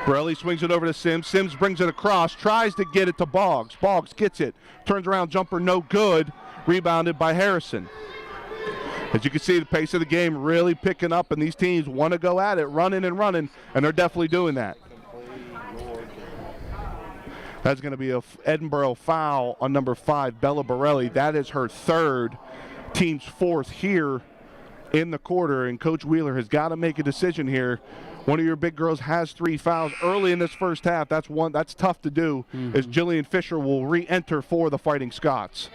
Borelli swings it over to Sims. Sims brings it across, tries to get it to Boggs. Boggs gets it, turns around, jumper, no good, rebounded by Harrison. As you can see, the pace of the game really picking up, and these teams want to go at it, running, and they're definitely doing that. That's going to be a Edinboro foul on number 5, Bella Borelli. That is her third, team's fourth here in the quarter, and Coach Wheeler has got to make a decision here. One of your big girls has 3 fouls early in this first half. That's tough to do, as Jillian Fisher will re-enter for the Fighting Scots.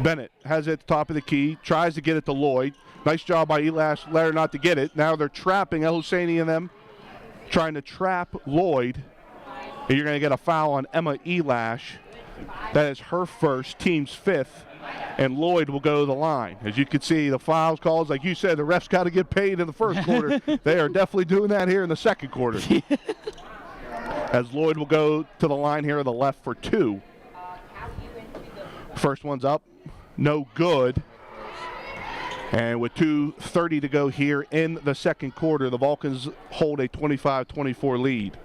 Bennett has it at the top of the key, tries to get it to Lloyd. Nice job by Elash, let her not to get it. Now they're trapping El Husseini and them, trying to trap Lloyd. And you're going to get a foul on Emma Elash. That is her first, team's 5th. And Lloyd will go to the line. As you can see, the fouls calls, like you said, the refs got to get paid in the first quarter. They are definitely doing that here in the second quarter. As Lloyd will go to the line here on the left for 2. First one's up. No good. And with 2:30 to go here in the second quarter, the Vulcans hold a 25-24 lead.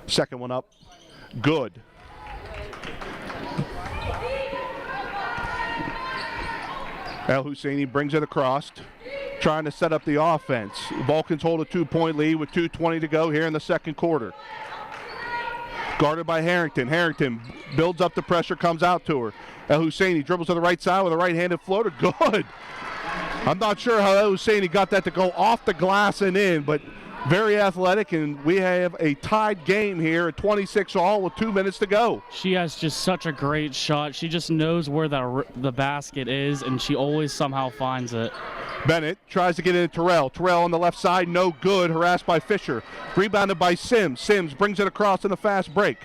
Second one up. Good. El Husseini brings it across, trying to set up the offense. Vulcans hold a 2-point lead with 2:20 to go here in the second quarter. Guarded by Harrington. Harrington builds up the pressure, comes out to her. El Husseini dribbles to the right side with a right-handed floater. Good. I'm not sure how El Husseini got that to go off the glass and in, but very athletic, and we have a tied game here at 26 all with 2 minutes to go. She has just such a great shot. She just knows where the basket is, and she always somehow finds it. Bennett tries to get in Terrell. Terrell on the left side, no good, harassed by Fisher. Rebounded by Sims. Sims brings it across in a fast break.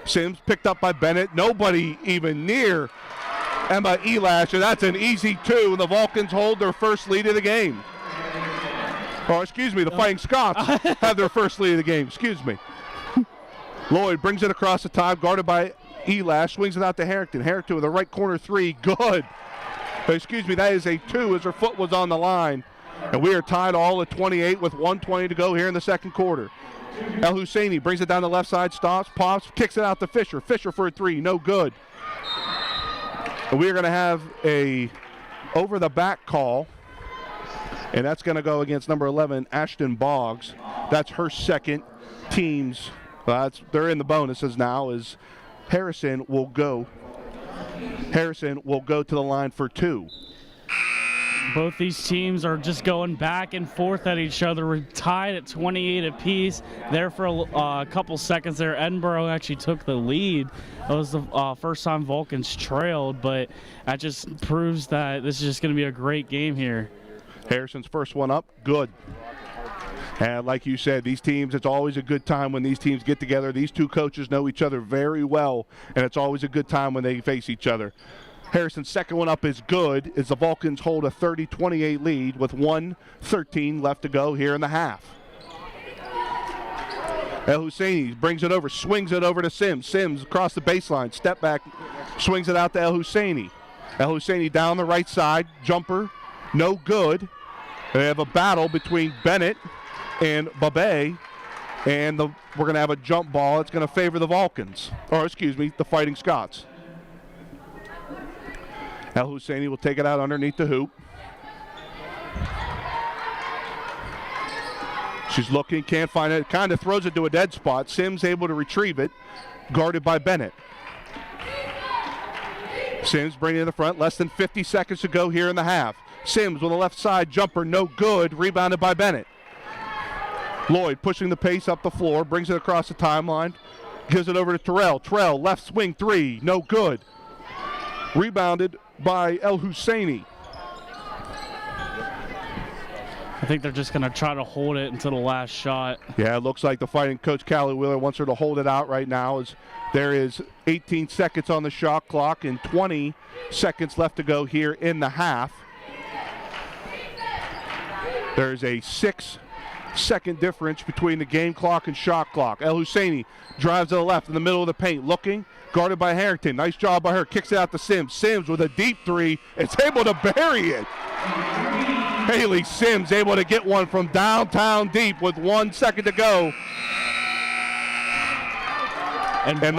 Sims picked up by Bennett. Nobody even near Emma Elash, and that's an easy two, and the Vulcans hold their first lead of the game. Oh, excuse me, the Fighting Scots have their first lead of the game. Excuse me. Lloyd brings it across the top, guarded by Elash, swings it out to Harrington. Harrington with a right corner three, good. Excuse me, that is a two as her foot was on the line. And we are tied all at 28 with 1:20 to go here in the second quarter. El Husseini brings it down the left side, stops, pops, kicks it out to Fisher. Fisher for a three, no good. And we are going to have a over-the-back call. And that's going to go against number 11, Ashton Boggs. That's her second. Teams, they're in the bonuses now, as Harrison will go to the line for two. Both these teams are just going back and forth at each other. We're tied at 28 apiece. There for a couple seconds there, Edinboro actually took the lead. That was the first time Vulcans trailed, but that just proves that this is just going to be a great game here. Harrison's first one up, good. And like you said, these teams, it's always a good time when these teams get together. These two coaches know each other very well, and it's always a good time when they face each other. Harrison's second one up is good as the Vulcans hold a 30-28 lead with 1:13 left to go here in the half. El Husseini brings it over, swings it over to Sims. Sims across the baseline, step back, swings it out to El Husseini. El Husseini down the right side, jumper, no good. They have a battle between Bennett and Babe, and we're going to have a jump ball. It's going to favor the Vulcans, or excuse me, the Fighting Scots. El Husseini will take it out underneath the hoop. She's looking, can't find it, kind of throws it to a dead spot. Sims able to retrieve it, guarded by Bennett. Sims bringing it in the front, less than 50 seconds to go here in the half. Sims with a left side jumper, no good, rebounded by Bennett. Lloyd pushing the pace up the floor, brings it across the timeline, gives it over to Terrell. Terrell, left swing three, no good. Rebounded by El Husseini. I think they're just going to try to hold it until the last shot. Yeah, it looks like the Fighting Coach Callie Wheeler wants her to hold it out right now, as there is 18 seconds on the shot clock and 20 seconds left to go here in the half. There's a 6-second difference between the game clock and shot clock. El Husseini drives to the left in the middle of the paint, looking, guarded by Harrington. Nice job by her. Kicks it out to Sims. Sims with a deep three. It's able to bury it. Haley Sims able to get one from downtown deep with 1 second to go. And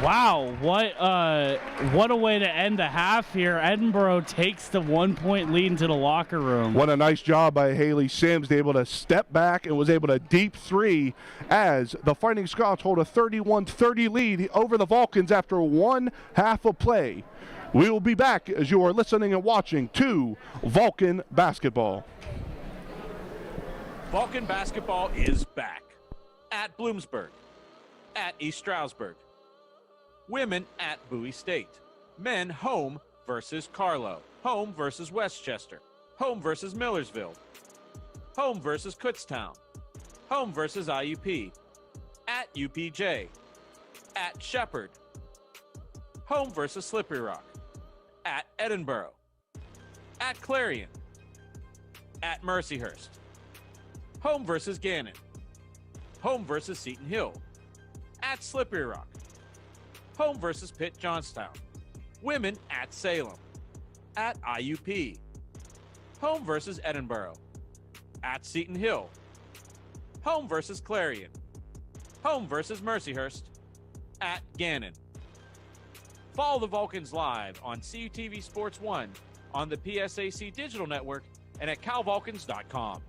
wow, what a way to end the half here. Edinboro takes the 1-point lead into the locker room. What a nice job by Haley Sims, able to step back and was able to deep three as the Fighting Scots hold a 31-30 lead over the Vulcans after one half of play. We will be back as you are listening and watching to Vulcan Basketball. Vulcan Basketball is back at Bloomsburg, at East Stroudsburg. Women at Bowie State. Men home versus Carlow. Home versus Westchester. Home versus Millersville. Home versus Kutztown. Home versus IUP. At UPJ. At Shepherd. Home versus Slippery Rock. At Edinboro. At Clarion. At Mercyhurst. Home versus Gannon. Home versus Seton Hill. At Slippery Rock. Home versus Pitt Johnstown. Women at Salem. At IUP. Home versus Edinboro. At Seton Hill. Home versus Clarion. Home versus Mercyhurst. At Gannon. Follow the Vulcans live on CUTV Sports 1, on the PSAC Digital Network, and at calvulcans.com.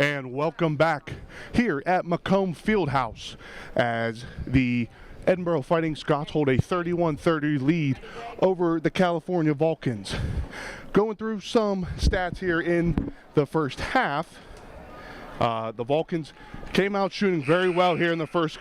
And welcome back here at Macomb Fieldhouse as the Edinboro Fighting Scots hold a 31-30 lead over the California Vulcans. Going through some stats here in the first half. The Vulcans came out shooting very well here in the first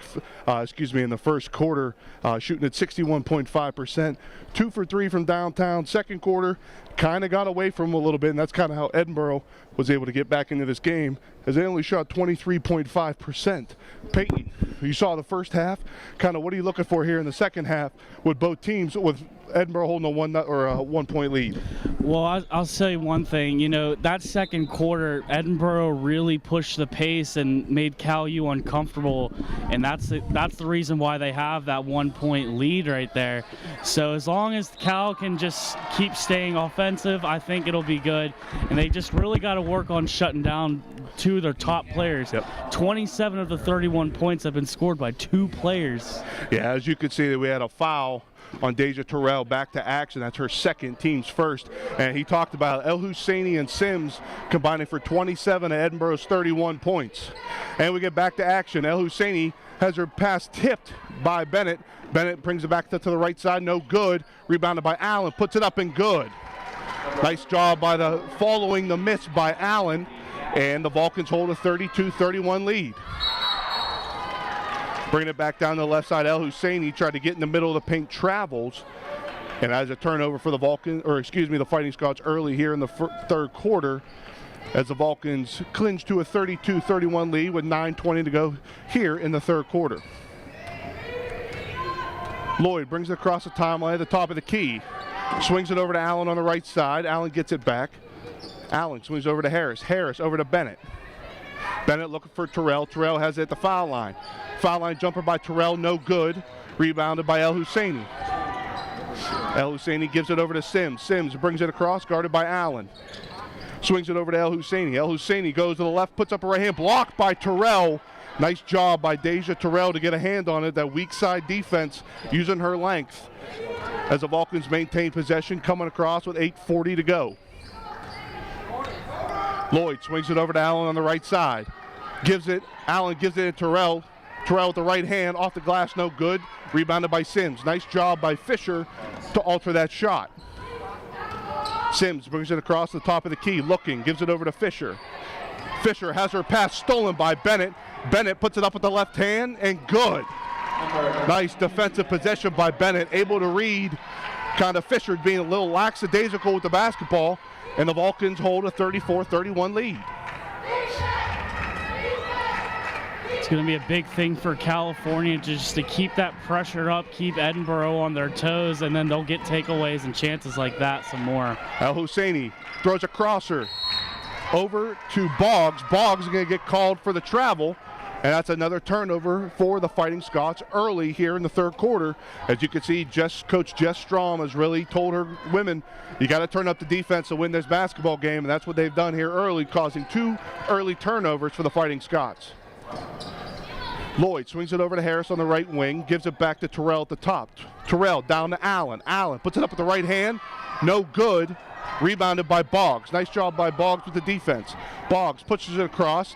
quarter, shooting at 61.5%, 2 for 3 from downtown. Second quarter, kind of got away from them a little bit, and that's kind of how Edinboro was able to get back into this game, as they only shot 23.5%. Peyton, you saw the first half. Kind of what are you looking for here in the second half with both teams, with Edinboro holding a 1 point lead? Well, I'll say one thing. You know, that second quarter, Edinboro really pushed the pace and made Cal U uncomfortable, and that's the reason why they have that 1 point lead right there. So as long as Cal can just keep staying offensive, I think it'll be good. And they just really got to work on shutting down two of their top players. Yep. 27 of the 31 points have been scored by 2 players. Yeah, as you can see, we had a foul on Deja Terrell, back to action. That's her second, team's first. And he talked about El Husseini and Sims combining for 27 of Edinboro's 31 points. And we get back to action. El Husseini has her pass tipped by Bennett. Bennett brings it back to the right side, no good. Rebounded by Allen, puts it up and good. Nice job by following the miss by Allen. And the Vulcans hold a 32-31 lead. Bringing it back down to the left side, El Husseini tried to get in the middle of the paint, travels, and as a turnover for the Fighting Scots early here in the third quarter, as the Vulcans clinch to a 32-31 lead with 9:20 to go here in the third quarter. Lloyd brings it across the timeline at the top of the key, swings it over to Allen on the right side. Allen gets it back. Allen swings over to Harris. Harris over to Bennett. Bennett looking for Terrell. Terrell has it at the foul line. Foul line jumper by Terrell, no good. Rebounded by El Husseini. El Husseini gives it over to Sims. Sims brings it across, guarded by Allen. Swings it over to El Husseini. El Husseini goes to the left, puts up a right hand, blocked by Terrell. Nice job by Deja Terrell to get a hand on it. That weak side defense using her length as the Vulcans maintain possession, coming across with 8:40 to go. Lloyd swings it over to Allen on the right side. Allen gives it to Terrell. Terrell with the right hand, off the glass, no good. Rebounded by Sims. Nice job by Fisher to alter that shot. Sims brings it across the top of the key, looking, gives it over to Fisher. Fisher has her pass stolen by Bennett. Bennett puts it up with the left hand, and good. Nice defensive possession by Bennett, able to read kind of Fisher being a little lackadaisical with the basketball, and the Vulcans hold a 34-31 lead. It's going to be a big thing for California just to keep that pressure up, keep Edinboro on their toes, and then they'll get takeaways and chances like that some more. El Husseini throws a crosser over to Boggs. Boggs is going to get called for the travel, and that's another turnover for the Fighting Scots early here in the third quarter. As you can see, Coach Jess Strom has really told her women, you got to turn up the defense to win this basketball game, and that's what they've done here early, causing 2 early turnovers for the Fighting Scots. Lloyd swings it over to Harris on the right wing, gives it back to Terrell at the top. Terrell down to Allen. Allen puts it up with the right hand, no good. Rebounded by Boggs. Nice job by Boggs with the defense. Boggs pushes it across,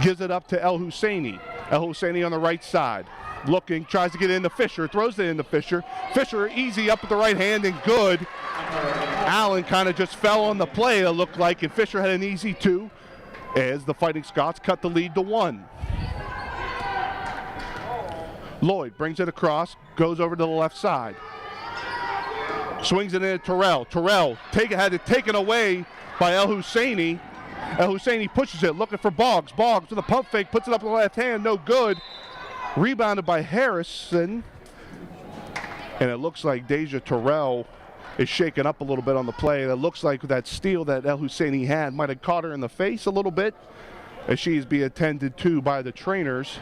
gives it up to El Husseini. El Husseini on the right side, looking, tries to get into Fisher, throws it into Fisher. Fisher easy up with the right hand and good. Allen kind of just fell on the play, it looked like, and Fisher had an easy 2 as the Fighting Scots cut the lead to 1. Lloyd brings it across, goes over to the left side. Swings it into Terrell. Terrell had it taken away by El Husseini. El Husseini pushes it, looking for Boggs. Boggs with a pump fake, puts it up with the left hand, no good. Rebounded by Harrison. And it looks like Deja Terrell is shaken up a little bit on the play. It looks like that steal that El Husseini had might have caught her in the face a little bit, as she's being attended to by the trainers.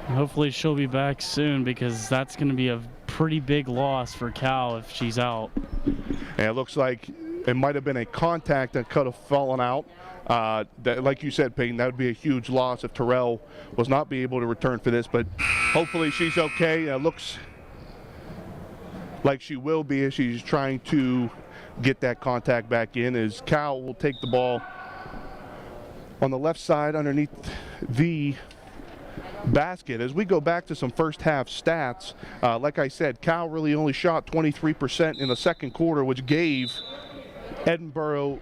Hopefully she'll be back soon, because that's going to be a pretty big loss for Cal if she's out. And it looks like it might have been a contact that could have fallen out. Like you said, Peyton, that would be a huge loss if Terrell was not be able to return for this, but hopefully she's okay. It looks like she will be, as she's trying to get that contact back in, as Cal will take the ball on the left side underneath the basket. As we go back to some first half stats, like I said, Cal really only shot 23% in the second quarter, which gave Edinboro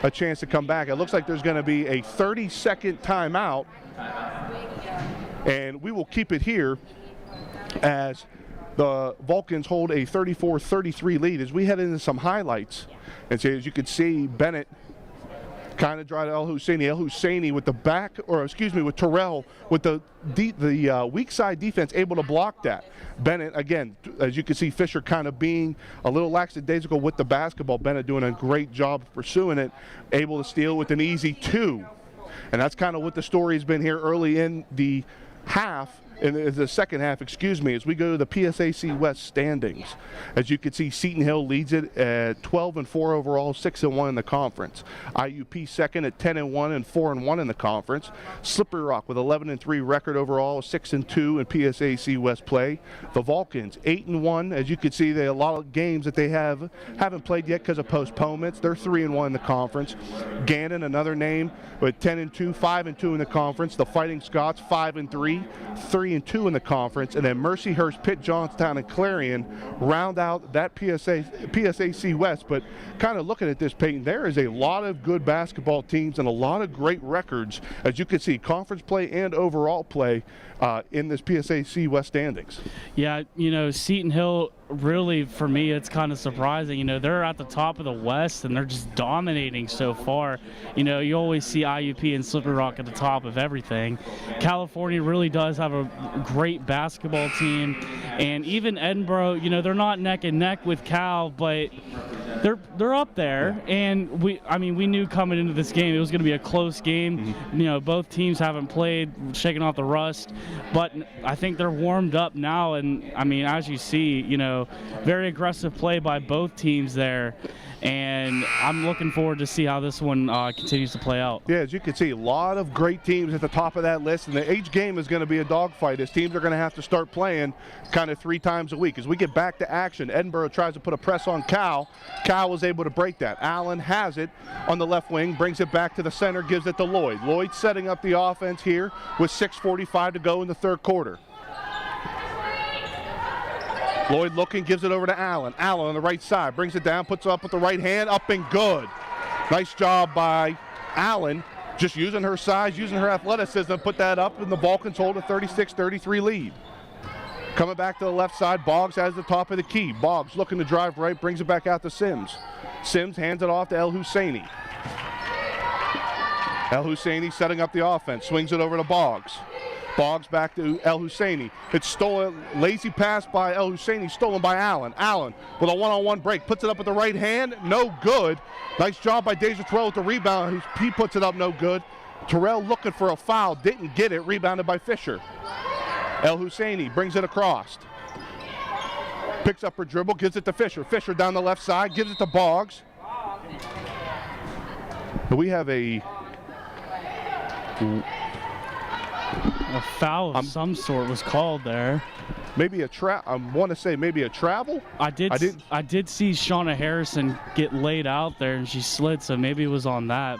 a chance to come back. It looks like there's going to be a 30-second timeout, and we will keep it here as the Vulcans hold a 34-33 lead. As we head into some highlights, and so as you can see, Bennett kind of drive to El Husseini with the back, or excuse me, with Terrell with the weak side defense able to block that. Bennett, again, as you can see, Fisher kind of being a little lackadaisical with the basketball. Bennett doing a great job of pursuing it, able to steal with an easy 2. And that's kind of what the story has been here early in the half. In the second half, excuse me, as we go to the PSAC West standings. As you can see, Seton Hill leads it at 12-4 overall, 6-1 in the conference. IUP second at 10-1 and 4-1 in the conference. Slippery Rock with 11-3 record overall, 6-2 in PSAC West play. The Vulcans 8-1. As you can see, they have a lot of games that they haven't played yet because of postponements. They're 3-1 in the conference. Gannon, another name, with 10-2, 5-2 in the conference. The Fighting Scots 5-3, 3-2 in the conference, and then Mercyhurst, Pitt, Johnstown, and Clarion round out that PSAC West. But kind of looking at this, Peyton, there is a lot of good basketball teams and a lot of great records, as you can see, conference play and overall play in this PSAC West standings. Yeah, you know, Seton Hill, really, for me, it's kind of surprising. You know, they're at the top of the West, and they're just dominating so far. You know, you always see IUP and Slippery Rock at the top of everything. California really does have a great basketball team, and even Edinboro, you know, they're not neck and neck with Cal, but they're up there. And we knew coming into this game it was going to be a close game. Mm-hmm. You know, both teams haven't played, shaking off the rust, but I think they're warmed up now. And I mean, as you see, you know, very aggressive play by both teams there, and I'm looking forward to see how this one continues to play out. Yeah, as you can see, a lot of great teams at the top of that list, and each game is going to be a dogfight as teams are going to have to start playing kind of 3 times a week. As we get back to action, Edinboro tries to put a press on Cal. Cal was able to break that. Allen has it on the left wing, brings it back to the center, gives it to Lloyd. Lloyd setting up the offense here with 6:45 to go in the third quarter. Lloyd looking, gives it over to Allen. Allen on the right side, brings it down, puts it up with the right hand, up and good. Nice job by Allen, just using her size, using her athleticism, put that up, and the Vulcans hold a 36-33 lead. Coming back to the left side, Boggs has the top of the key. Boggs looking to drive right, brings it back out to Sims. Sims hands it off to El Husseini. El Husseini setting up the offense, swings it over to Boggs. Boggs back to El Husseini. It's stolen, lazy pass by El Husseini, stolen by Allen. Allen with a one-on-one break, puts it up with the right hand, no good. Nice job by Deja Terrell with the rebound. He puts it up, no good. Terrell looking for a foul, didn't get it, rebounded by Fisher. El Husseini brings it across. Picks up her dribble, gives it to Fisher. Fisher down the left side, gives it to Boggs. We have a foul of some sort was called there. Maybe I want to say maybe a travel. I did see Shauna Harrison get laid out there and she slid, so maybe it was on that.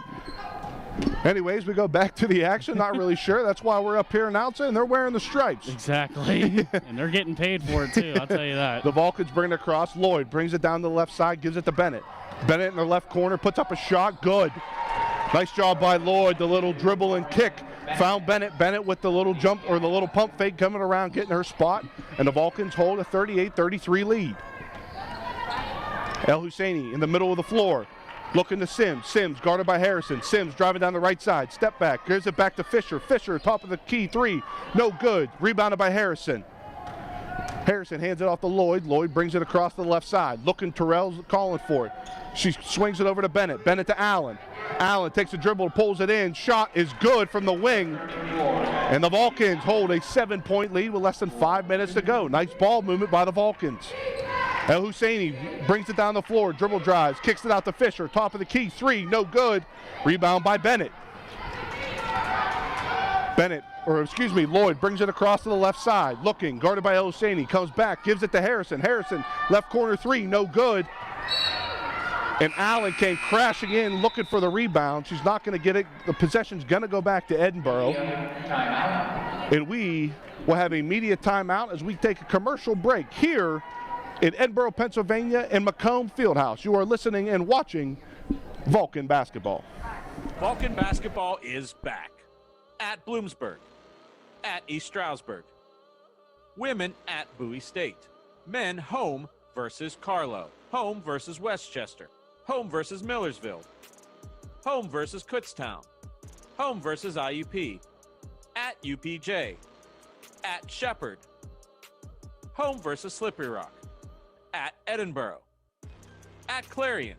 Anyways, we go back to the action. Not really sure. That's why we're up here announcing, and they're wearing the stripes. Exactly. And they're getting paid for it, too. I'll tell you that. The Vulcans bring it across. Lloyd brings it down to the left side, gives it to Bennett. Bennett in the left corner, puts up a shot. Good. Nice job by Lloyd. The little dribble and kick. Found Bennett. Bennett with the little jump or the little pump fake coming around, getting her spot. And the Vulcans hold a 38-33 lead. El Husseini in the middle of the floor. Looking to Sims. Sims guarded by Harrison. Sims driving down the right side. Step back. Gives it back to Fisher. Fisher, top of the key. 3. No good. Rebounded by Harrison. Harrison hands it off to Lloyd. Lloyd brings it across the left side. Looking, Terrell's calling for it. She swings it over to Bennett. Bennett to Allen. Allen takes a dribble, pulls it in. Shot is good from the wing. And the Vulcans hold a 7-point lead with less than 5 minutes to go. Nice ball movement by the Vulcans. El Husseini brings it down the floor, dribble drives, kicks it out to Fisher, top of the key, 3, no good. Rebound by Bennett. Lloyd brings it across to the left side, looking, guarded by El Husseini, comes back, gives it to Harrison. Harrison, left corner 3, no good. and Allen came crashing in looking for the rebound. She's not going to get it. The possession's going to go back to Edinboro. And we will have a media timeout as we take a commercial break here in Edinboro, Pennsylvania, in Macomb Fieldhouse. You are listening and watching Vulcan basketball. Vulcan basketball is back at Bloomsburg, at East Stroudsburg. Women at Bowie State. Men home versus Carlow. Home versus Westchester. Home versus Millersville. Home versus Kutztown. Home versus IUP. At UPJ. At Shepherd. Home versus Slippery Rock. At Edinboro. At Clarion.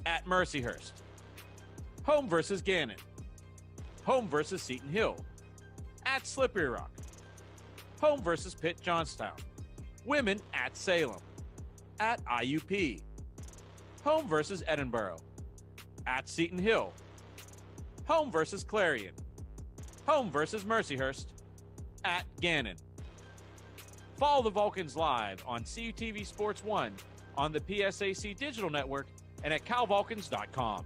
At Mercyhurst. Home versus Gannon. Home versus Seton Hill. At Slippery Rock. Home versus Pitt Johnstown. Women at Salem. At IUP. Home versus Edinboro. At Seton Hill. Home versus Clarion. Home versus Mercyhurst. At Gannon. Follow the Vulcans live on CUTV Sports 1, on the PSAC Digital Network, and at calvulcans.com.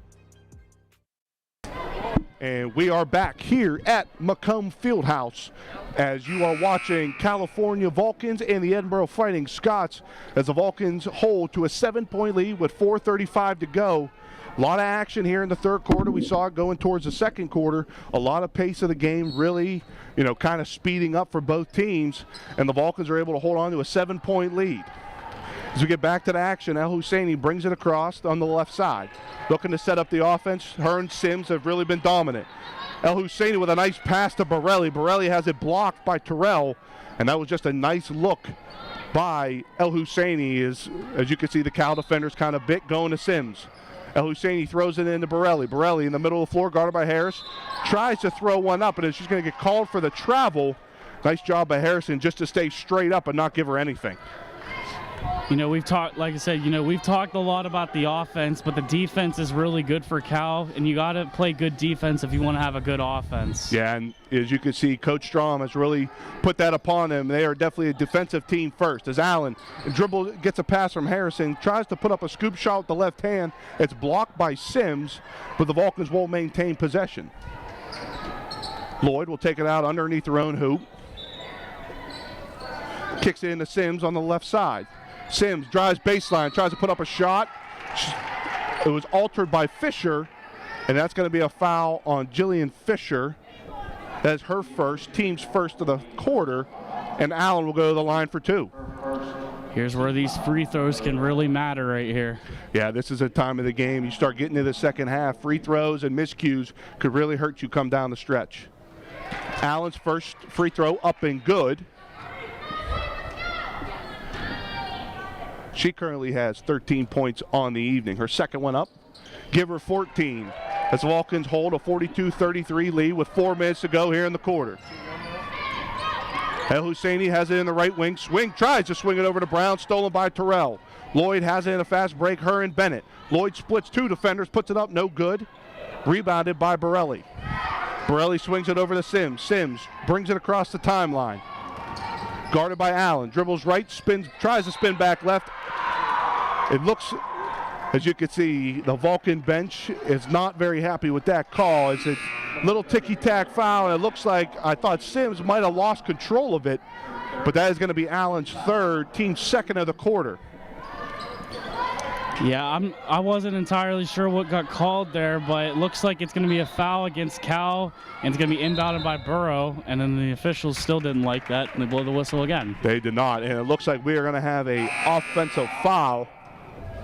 And we are back here at Macomb Fieldhouse as you are watching California Vulcans and the Edinboro Fighting Scots as the Vulcans hold to a 7-point lead with 4:35 to go. A lot of action here in the third quarter. We saw it going towards the second quarter. A lot of pace of the game really, kind of speeding up for both teams, and the Vulcans are able to hold on to a 7-point lead. As we get back to the action, El Husseini brings it across on the left side. Looking to set up the offense. Her and Sims have really been dominant. El Husseini with a nice pass to Borelli. Borelli has it blocked by Terrell, and that was just a nice look by El Husseini. As you can see, the Cal defenders kind of bit going to Sims. El Husseini throws it into Borelli. Borelli in the middle of the floor, guarded by Harris. Tries to throw one up, and she's going to get called for the travel. Nice job by Harrison just to stay straight up and not give her anything. We've talked, like I said, we've talked a lot about the offense, but the defense is really good for Cal, and you got to play good defense if you want to have a good offense. Yeah, and as you can see, Coach Strom has really put that upon them. They are definitely a defensive team first. As Allen gets a pass from Harrison, tries to put up a scoop shot with the left hand. It's blocked by Sims, but the Vulcans will maintain possession. Lloyd will take it out underneath their own hoop. Kicks it into Sims on the left side. Sims drives baseline, tries to put up a shot. It was altered by Fisher, and that's going to be a foul on Jillian Fisher. That's her first, team's first of the quarter, and Allen will go to the line for two. Here's where these free throws can really matter right here. Yeah, this is a time of the game. You start getting to the second half, free throws and miscues could really hurt you come down the stretch. Allen's first free throw up and good. She currently has 13 points on the evening. Her second one up. Give her 14 as the Vulcans hold a 42-33 lead with 4 minutes to go here in the quarter. El Husseini has it in the right wing. Tries to swing it over to Brown, stolen by Terrell. Lloyd has it in a fast break, her and Bennett. Lloyd splits 2 defenders, puts it up, no good. Rebounded by Borelli. Borelli swings it over to Sims. Sims brings it across the timeline. Guarded by Allen, dribbles right, spins, tries to spin back left. It looks, as you can see, the Vulcan bench is not very happy with that call. It's a little ticky-tack foul, and it looks like I thought Sims might have lost control of it, but that is going to be Allen's third, team's second of the quarter. Yeah, I wasn't entirely sure what got called there, but it looks like it's going to be a foul against Cal, and it's going to be inbounded by Burrow, and then the officials still didn't like that, and they blow the whistle again. They did not, and it looks like we are going to have a offensive foul.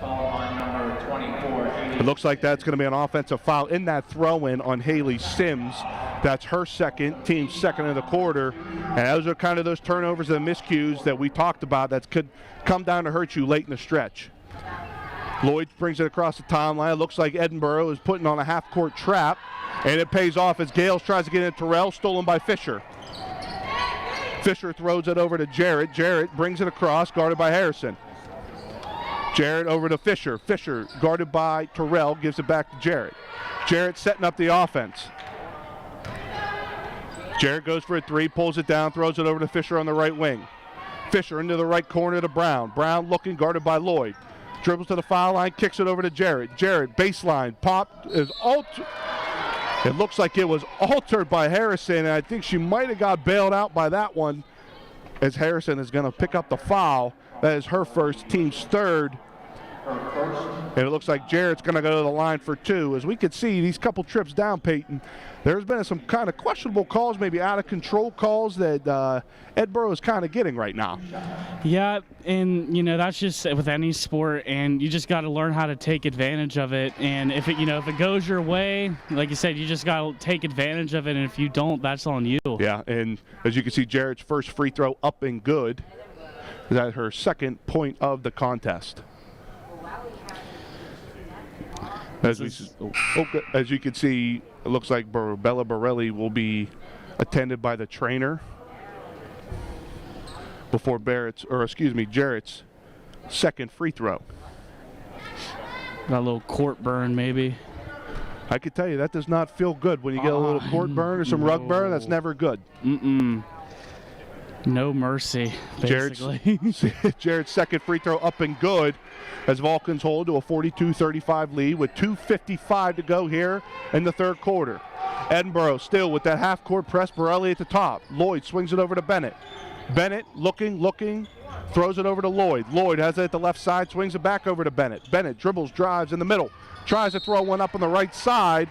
Foul on number 24. It looks like that's going to be an offensive foul in that throw-in on Haley Sims. That's her second, team's second of the quarter, and those are kind of those turnovers and miscues that we talked about that could come down to hurt you late in the stretch. Lloyd brings it across the timeline. It looks like Edinboro is putting on a half-court trap, and it pays off as Gales tries to get in Terrell, stolen by Fisher. Fisher throws it over to Jarrett. Jarrett brings it across, guarded by Harrison. Jarrett over to Fisher. Fisher, guarded by Terrell, gives it back to Jarrett. Jarrett setting up the offense. Jarrett goes for a three, pulls it down, throws it over to Fisher on the right wing. Fisher into the right corner to Brown. Brown looking, guarded by Lloyd. dribbles to the foul line, kicks it over to Jarrett. Jarrett, baseline, pop is altered. It looks like it was altered by Harrison, and I think she might have got bailed out by that one, as Harrison is going to pick up the foul. That is her first, team's third. And it looks like Jarrett's going to go to the line for 2. As we could see, these couple trips down, Peyton, there's been some kind of questionable calls, maybe out of control calls that Edinboro is kind of getting right now. Yeah, and that's just with any sport, and you just got to learn how to take advantage of it. And if it goes your way, like you said, you just got to take advantage of it. And if you don't, that's on you. Yeah, and as you can see, Jarrett's first free throw up and good. That's her second point of the contest. As you can see, it looks like Bella Borelli will be attended by the trainer before Jarrett's second free throw. Got a little court burn, maybe. I could tell you that does not feel good when you get a little court burn or some rug burn. That's never good. No mercy, basically. Jarrett's second free throw up and good as Vulcans hold to a 42-35 lead with 2:55 to go here in the third quarter. Edinboro still with that half-court press, Borelli at the top. Lloyd swings it over to Bennett. Bennett looking, throws it over to Lloyd. Lloyd has it at the left side, swings it back over to Bennett. Bennett dribbles, drives in the middle, tries to throw one up on the right side,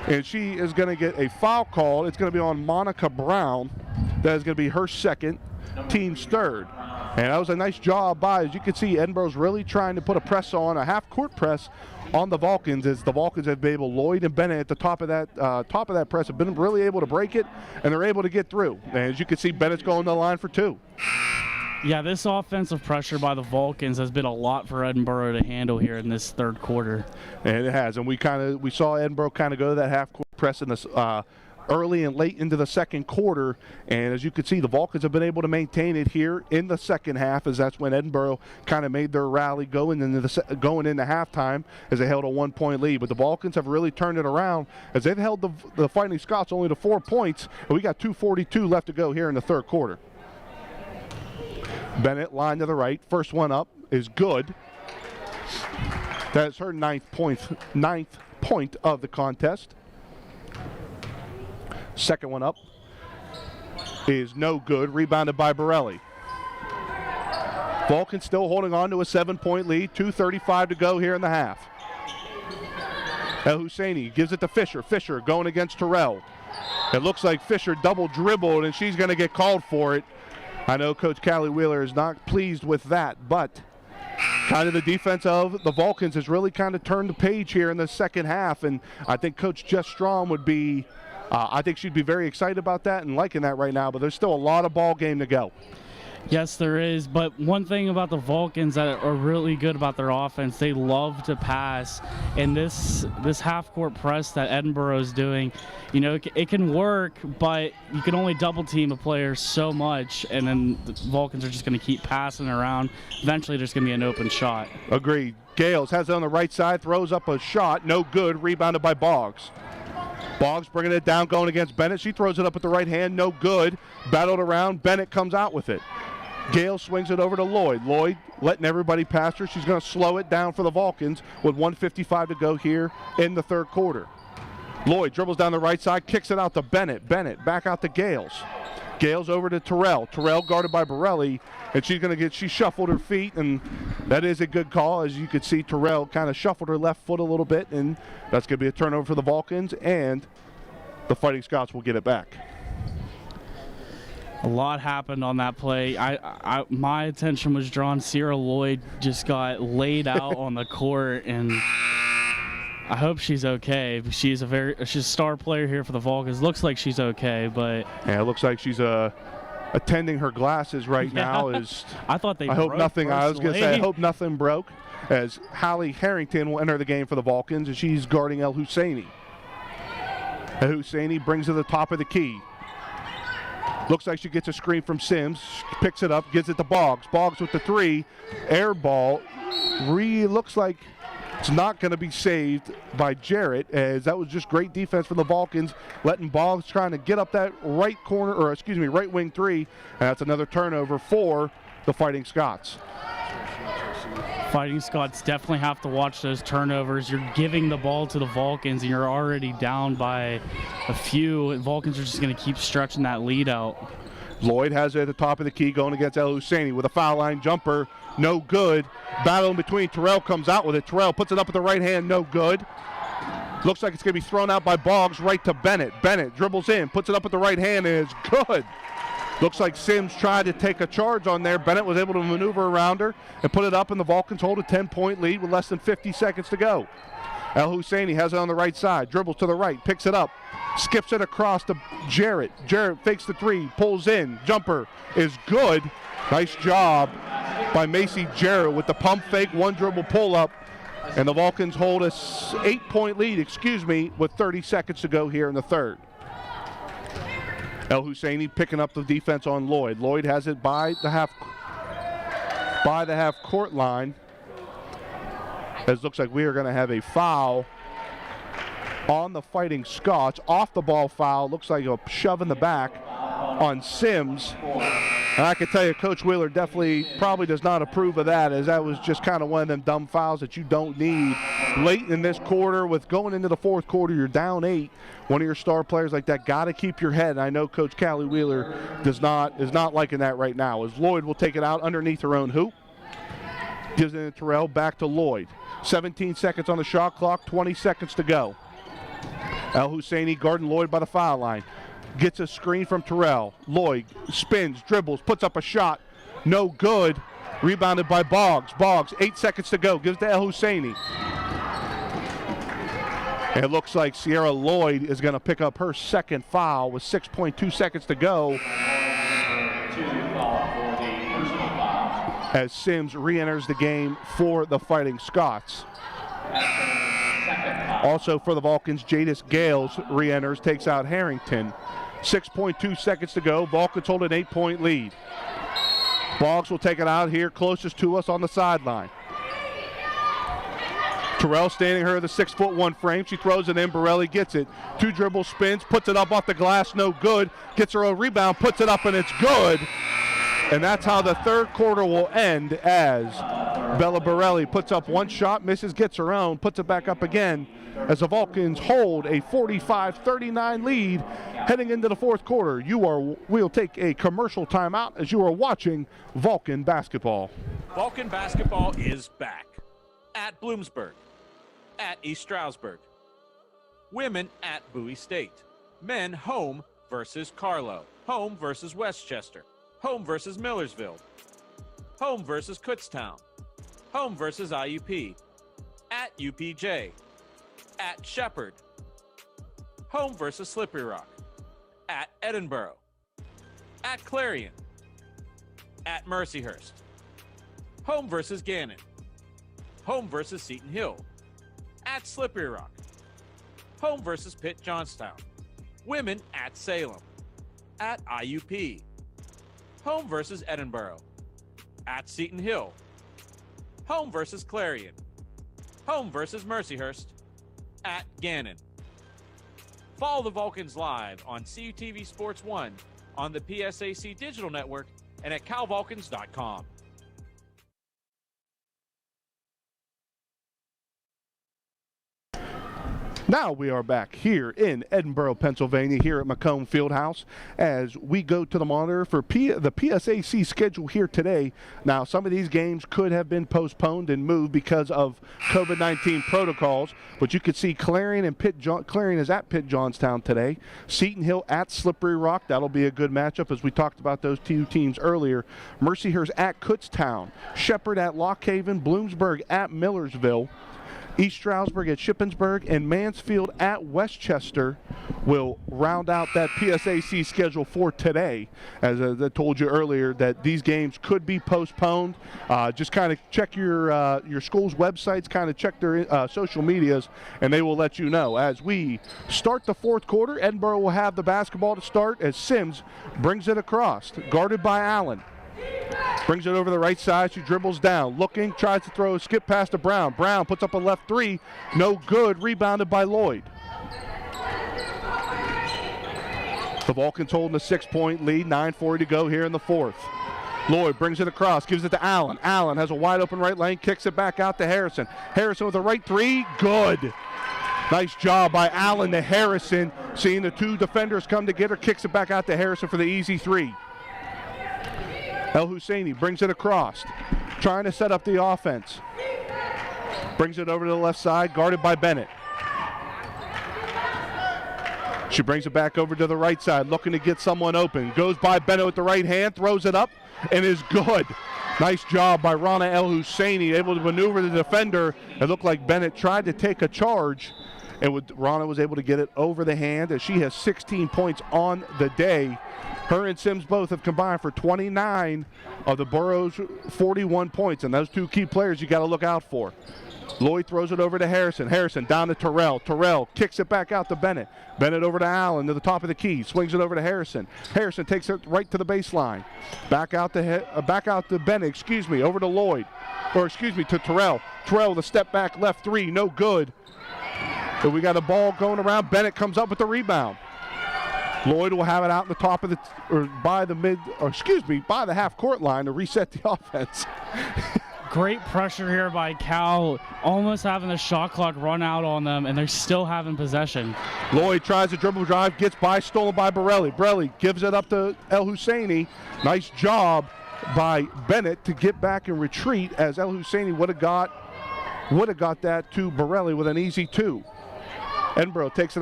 and she is going to get a foul call. It's going to be on Monica Brown. That is going to be her second, team's third. And that was a nice job by, as you can see, Edinboro's really trying to put a press on, a half-court press on the Vulcans, as the Vulcans have been able, Lloyd and Bennett at the top of that press have been really able to break it, and they're able to get through. And as you can see, Bennett's going to the line for 2. Yeah, this offensive pressure by the Vulcans has been a lot for Edinboro to handle here in this third quarter. And it has, and we saw Edinboro kind of go to that half-court press in this early and late into the second quarter, and as you can see, the Vulcans have been able to maintain it here in the second half, as that's when Edinboro kind of made their rally going into halftime as they held a 1-point lead. But the Vulcans have really turned it around as they've held the Fighting Scots only to 4 points, and we got 2:42 left to go here in the third quarter. Bennett line to the right, first one up is good. That is her ninth point of the contest. Second one up is no good, rebounded by Borelli. Vulcan still holding on to a 7-point lead, 2:35 to go here in the half. El Husseini gives it to Fisher. Fisher going against Terrell. It looks like Fisher double dribbled, and she's going to get called for it. I know Coach Callie Wheeler is not pleased with that, but kind of the defense of the Vulcans has really kind of turned the page here in the second half, and I think Coach Jess Strom would be I think she'd be very excited about that and liking that right now, but there's still a lot of ball game to go. Yes, there is, but one thing about the Vulcans that are really good about their offense, they love to pass, and this half-court press that Edinboro is doing, it can work, but you can only double-team a player so much, and then the Vulcans are just going to keep passing around. Eventually, there's going to be an open shot. Agreed. Gales has it on the right side, throws up a shot, no good, rebounded by Boggs. Boggs bringing it down, going against Bennett. She throws it up with the right hand, no good. Battled around, Bennett comes out with it. Gale swings it over to Lloyd. Lloyd letting everybody pass her. She's going to slow it down for the Vulcans with 1:55 to go here in the third quarter. Lloyd dribbles down the right side, kicks it out to Bennett. Bennett back out to Gales. Gales over to Terrell. Terrell guarded by Borelli, and she shuffled her feet, and that is a good call. As you could see, Terrell kind of shuffled her left foot a little bit, and that's going to be a turnover for the Vulcans, and the Fighting Scots will get it back. A lot happened on that play. My attention was drawn. Sierra Lloyd just got laid out on the court, and I hope she's okay. She's a star player here for the Vulcans. Looks like she's okay, but yeah, it looks like she's attending her glasses right now. I thought they. I hope nothing. Personally. I was going to say I hope nothing broke. As Hallie Harrington will enter the game for the Vulcans, and she's guarding El Husseini. El Husseini brings to the top of the key. Looks like she gets a screen from Sims, picks it up, gives it to Boggs. Boggs with the 3, air ball. Looks like it's not going to be saved by Jarrett, as that was just great defense from the Vulcans, letting Boggs trying to get up that right wing 3, and that's another turnover for the Fighting Scots. Fighting Scots definitely have to watch those turnovers. You're giving the ball to the Vulcans, and you're already down by a few. Vulcans are just going to keep stretching that lead out. Lloyd has it at the top of the key going against El Husseini with a foul line jumper. No good. Battle in between. Terrell comes out with it. Terrell puts it up with the right hand. No good. Looks like it's going to be thrown out by Boggs right to Bennett. Bennett dribbles in, puts it up with the right hand, and it's good. Looks like Sims tried to take a charge on there. Bennett was able to maneuver around her and put it up, and the Vulcans hold a 10-point lead with less than 50 seconds to go. El Husseini has it on the right side, dribbles to the right, picks it up, skips it across to Jarrett. Jarrett fakes the three, pulls in, jumper is good. Nice job by Macy Jarrett with the pump fake, one dribble pull up, and the Vulcans hold a 8-point lead, with 30 seconds to go here in the third. El Husseini picking up the defense on Lloyd. Lloyd has it by the half court line. As it looks like we are going to have a foul on the Fighting Scots. Off the ball foul. Looks like a shove in the back on Sims. And I can tell you, Coach Wheeler definitely probably does not approve of that, as that was just kind of one of them dumb fouls that you don't need late in this quarter. With going into the fourth quarter, you're down 8. One of your star players like that, got to keep your head. And I know Coach Callie Wheeler is not liking that right now, as Lloyd will take it out underneath her own hoop. Gives it to Terrell, back to Lloyd. 17 seconds on the shot clock, 20 seconds to go. El Husseini guarding Lloyd by the foul line. Gets a screen from Terrell. Lloyd spins, dribbles, puts up a shot. No good. Rebounded by Boggs. Boggs, 8 seconds to go. Gives to El Husseini. And it looks like Sierra Lloyd is going to pick up her second foul with 6.2 seconds to go. As Sims re-enters the game for the Fighting Scots. Also for the Vulcans, Jadis Gales re-enters, takes out Harrington. 6.2 seconds to go. Vulcans hold an 8-point lead. Boggs will take it out here closest to us on the sideline. Terrell standing her the 6'1" frame. She throws it in. Borelli gets it. 2 dribble spins, puts it up off the glass, no good. Gets her own rebound, puts it up, and it's good. And that's how the third quarter will end, as Bella Borelli puts up one shot, misses, gets her own, puts it back up again, as the Vulcans hold a 45-39 lead heading into the fourth quarter. We'll take a commercial timeout as you are watching Vulcan basketball. Vulcan basketball is back at Bloomsburg, at East Stroudsburg. Women at Bowie State. Men home versus Carlow. Home versus Westchester. Home versus Millersville. Home versus Kutztown. Home versus IUP. At UPJ. At Shepherd. Home versus Slippery Rock. At Edinboro. At Clarion. At Mercyhurst. Home versus Gannon. Home versus Seton Hill. At Slippery Rock. Home versus Pitt Johnstown. Women at Salem. At IUP. Home versus Edinboro. At Seton Hill. Home versus Clarion. Home versus Mercyhurst. At Gannon. Follow the Vulcans live on CUTV Sports 1, on the PSAC Digital Network, and at calvulcans.com. Now we are back here in Edinboro, Pennsylvania, here at Macomb Fieldhouse, as we go to the monitor for the PSAC schedule here today. Now, some of these games could have been postponed and moved because of COVID-19 protocols, but you could see Clarion is at Pitt Johnstown today. Seton Hill at Slippery Rock. That'll be a good matchup, as we talked about those two teams earlier. Mercyhurst at Kutztown. Shepherd at Lock Haven. Bloomsburg at Millersville. East Stroudsburg at Shippensburg, and Mansfield at Westchester will round out that PSAC schedule for today. As I told you earlier, that these games could be postponed. Just kind of check your school's websites, kind of check their social medias, and they will let you know. As we start the fourth quarter, Edinboro will have the basketball to start as Sims brings it across, guarded by Allen. Brings it over the right side. She dribbles down, looking, tries to throw a skip pass to Brown. Brown puts up a left 3. No good. Rebounded by Lloyd. The Vulcans holding a 6-point lead. 9:40 to go here in the fourth. Lloyd brings it across, gives it to Allen. Allen has a wide open right lane, kicks it back out to Harrison. Harrison with a right three, good. Nice job by Allen to Harrison. Seeing the two defenders come together, kicks it back out to Harrison for the easy three. El Husseini brings it across, trying to set up the offense. Brings it over to the left side, guarded by Bennett. She brings it back over to the right side, looking to get someone open. Goes by Bennett with the right hand, throws it up, and is good. Nice job by Rana El Husseini, able to maneuver the defender. It looked like Bennett tried to take a charge, and Rana was able to get it over the hand, as she has 16 points on the day. Her and Sims both have combined for 29 of the Boro's 41 points, and those two key players you got to look out for. Lloyd throws it over to Harrison. Harrison down to Terrell. Terrell kicks it back out to Bennett. Bennett over to Allen to the top of the key. Swings it over to Harrison. Harrison takes it right to the baseline. Back out to Bennett. Over to Lloyd. To Terrell. Terrell with a step back left three. No good. So we got a ball going around. Bennett comes up with the rebound. Lloyd will have it out in the top of by the half court line to reset the offense. Great pressure here by Cal, almost having the shot clock run out on them, and they're still having possession. Lloyd tries a dribble drive, gets by, stolen by Borelli. Borelli gives it up to El Husseini. Nice job by Bennett to get back and retreat, as El Husseini would have got that to Borelli with an easy two. Edinboro takes it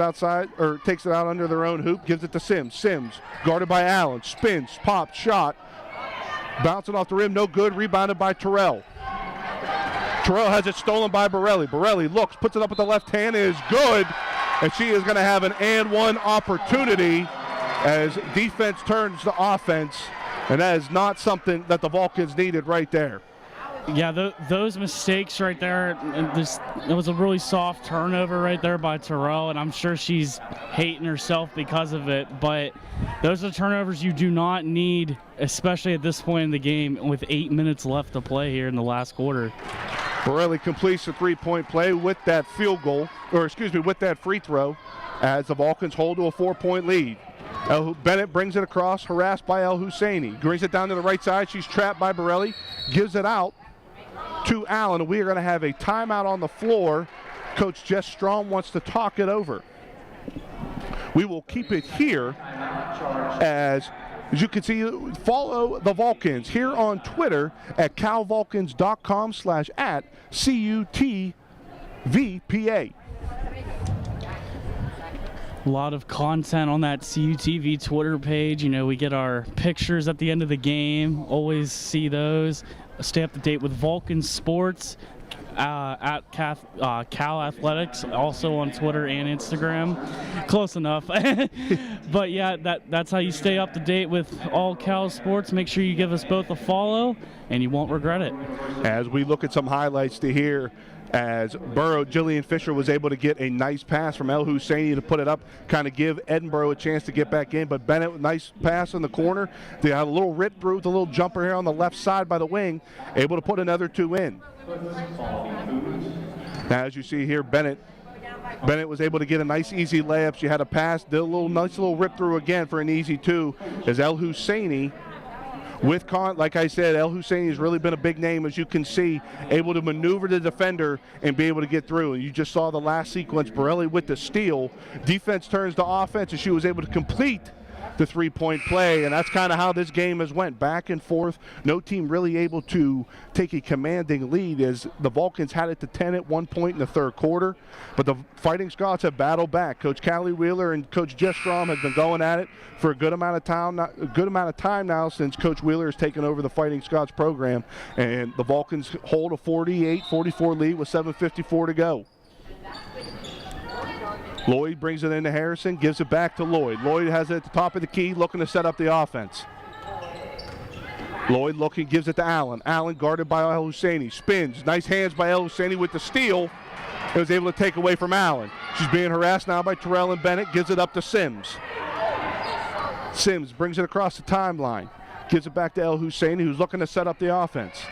out under their own hoop, gives it to Sims. Sims, guarded by Allen, spins, pops, shot. Bouncing off the rim, no good, rebounded by Terrell. Terrell has it stolen by Borelli. Borelli looks, puts it up with the left hand, is good. And she is going to have an and one opportunity as defense turns to offense. And that is not something that the Vulcans needed right there. Yeah, those mistakes right there, it was a really soft turnover right there by Terrell, and I'm sure she's hating herself because of it, but those are turnovers you do not need, especially at this point in the game with 8 minutes left to play here in the last quarter. Borelli completes the three-point play with that with that free throw, as the Vulcans hold to a 4-point lead. Bennett brings it across, harassed by El Husseini. Brings it down to the right side. She's trapped by Borelli. Gives it out to Allen. We are going to have a timeout on the floor. Coach Jess Strom wants to talk it over. We will keep it here as you can see, follow the Vulcans here on Twitter at calvulcans.com/@CUTVPA. A lot of content on that CUTV Twitter page. You know, we get our pictures at the end of the game. Always see those. Stay up to date with Vulcan Sports at Cal Athletics, also on Twitter and Instagram. Close enough. But yeah, that's how you stay up to date with all Cal sports. Make sure you give us both a follow, and you won't regret it. As we look at some highlights to hear, as Jillian Fisher was able to get a nice pass from El Husseini to put it up, kind of give Edinboro a chance to get back in. But Bennett, nice pass in the corner. They had a little rip through with a little jumper here on the left side by the wing, able to put another two in. Now, as you see here, Bennett was able to get a nice easy layup. She had a pass, did a nice little rip through again for an easy two, as El Husseini, like I said, El Husseini has really been a big name, as you can see, able to maneuver the defender and be able to get through. And you just saw the last sequence, Borelli with the steal. Defense turns to offense, and she was able to complete the three-point play, and that's kind of how this game has went, back and forth. No team really able to take a commanding lead, as the Vulcans had it to 10 at one point in the third quarter, but the Fighting Scots have battled back. Coach Callie Wheeler and Coach Jess Strom have been going at it for a good amount of time now since Coach Wheeler has taken over the Fighting Scots program, and the Vulcans hold a 48-44 lead with 7:54 to go. Lloyd brings it into Harrison, gives it back to Lloyd. Lloyd has it at the top of the key, looking to set up the offense. Lloyd gives it to Allen. Allen guarded by El Husseini, spins. Nice hands by El Husseini with the steal. It was able to take away from Allen. She's being harassed now by Terrell and Bennett, gives it up to Sims. Sims brings it across the timeline, gives it back to El Husseini, who's looking to set up the offense.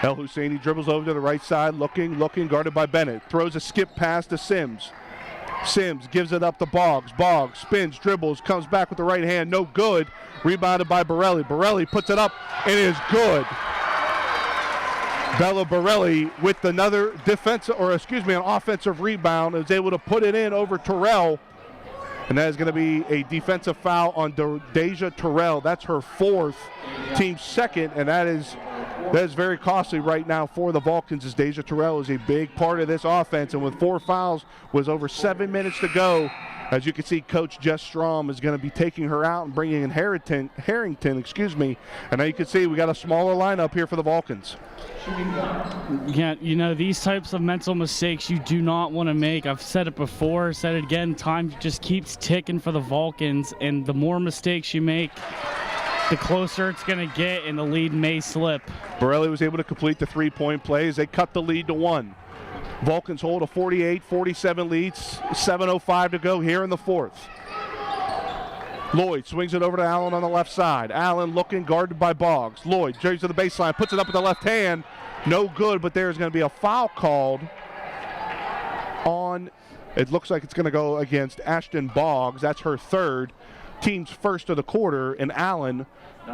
El Husseini dribbles over to the right side, looking, guarded by Bennett. Throws a skip pass to Sims. Sims gives it up to Boggs. Boggs spins, dribbles, comes back with the right hand. No good. Rebounded by Borelli. Borelli puts it up. It is good. Bella Borelli with another an offensive rebound, is able to put it in over Terrell. And that is going to be a defensive foul on Deja Terrell. That's her 4th, team 2nd, and that is very costly right now for the Vulcans, as Deja Terrell is a big part of this offense. And with 4 fouls, with over 7 minutes to go, as you can see, Coach Jess Strom is going to be taking her out and bringing in Harrington. And now you can see we got a smaller lineup here for the Vulcans. Yeah, these types of mental mistakes you do not want to make. I've said it before, said it again. Time just keeps ticking for the Vulcans, and the more mistakes you make, the closer it's going to get, and the lead may slip. Borelli was able to complete the 3-point play as they cut the lead to 1. Vulcans hold a 48-47 lead, 7:05 to go here in the 4th. Lloyd swings it over to Allen on the left side. Allen looking, guarded by Boggs. Lloyd drives to the baseline, puts it up with the left hand. No good, but there's going to be a foul called on, it looks like it's going to go against Ashton Boggs. That's her 3rd. Team's 1st of the quarter, and Allen